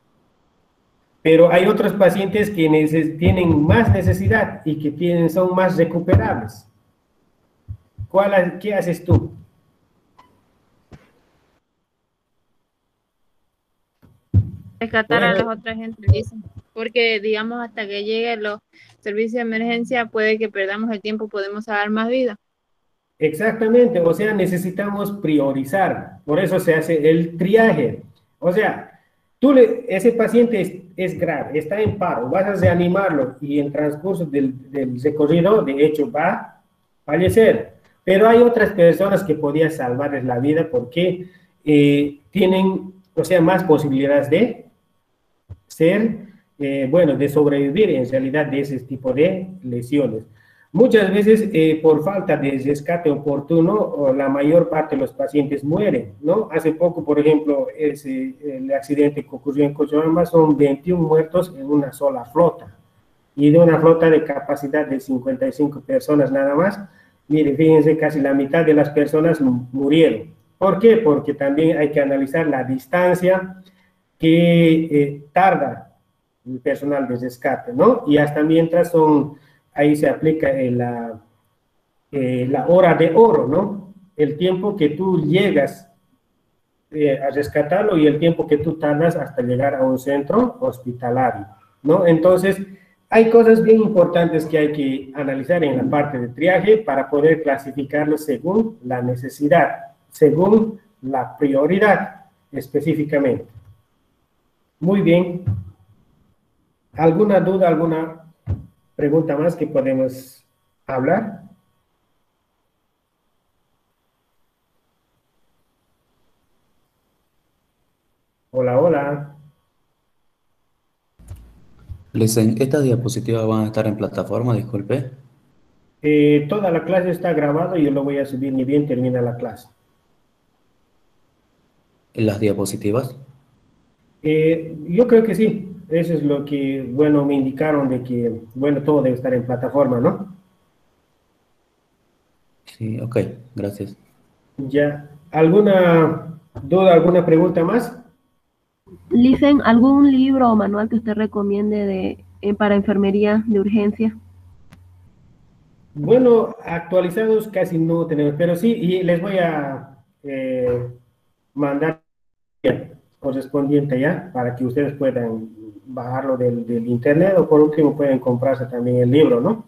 Pero hay otros pacientes que tienen más necesidad y que son más recuperables. ¿Qué haces tú? Rescatar a las otras gente, dicen. Porque, digamos, hasta que lleguen los servicios de emergencia, puede que perdamos el tiempo, podemos salvar más vidas. Exactamente, o sea, necesitamos priorizar. Por eso se hace el triaje. O sea, ese paciente es grave, está en paro, vas a reanimarlo y en transcurso del recorrido, de hecho, va a fallecer. Pero hay otras personas que podían salvarles la vida porque tienen, o sea, más posibilidades de de sobrevivir en realidad de ese tipo de lesiones. Muchas veces, por falta de rescate oportuno, la mayor parte de los pacientes mueren, ¿no? Hace poco, por ejemplo, el accidente que ocurrió en Cochabamba son 21 muertos en una sola flota, y de una flota de capacidad de 55 personas nada más. Mire, fíjense, casi la mitad de las personas murieron. ¿Por qué? Porque también hay que analizar la distancia que tarda el personal de rescate, ¿no? Y hasta mientras ahí se aplica la hora de oro, ¿no? El tiempo que tú llegas a rescatarlo y el tiempo que tú tardas hasta llegar a un centro hospitalario, ¿no? Entonces, hay cosas bien importantes que hay que analizar en la parte de triaje para poder clasificarlo según la necesidad, según la prioridad específicamente. Muy bien. ¿Alguna duda, alguna pregunta más que podemos hablar? Hola, hola. Listen, ¿estas diapositivas van a estar en plataforma? Disculpe. Toda la clase está grabada y yo lo voy a subir ni bien termina la clase. ¿Las diapositivas? Yo creo que sí. Eso es lo que, bueno, me indicaron de que, bueno, todo debe estar en plataforma, ¿no? Sí, ok, gracias. Ya. ¿Alguna ¿Duda, alguna pregunta más? Licen, ¿algún libro o manual que usted recomiende para enfermería de urgencia? Bueno, actualizados casi no tenemos, pero sí, y les voy a mandar correspondiente ya, para que ustedes puedan bajarlo del internet, o por último pueden comprarse también el libro, ¿no?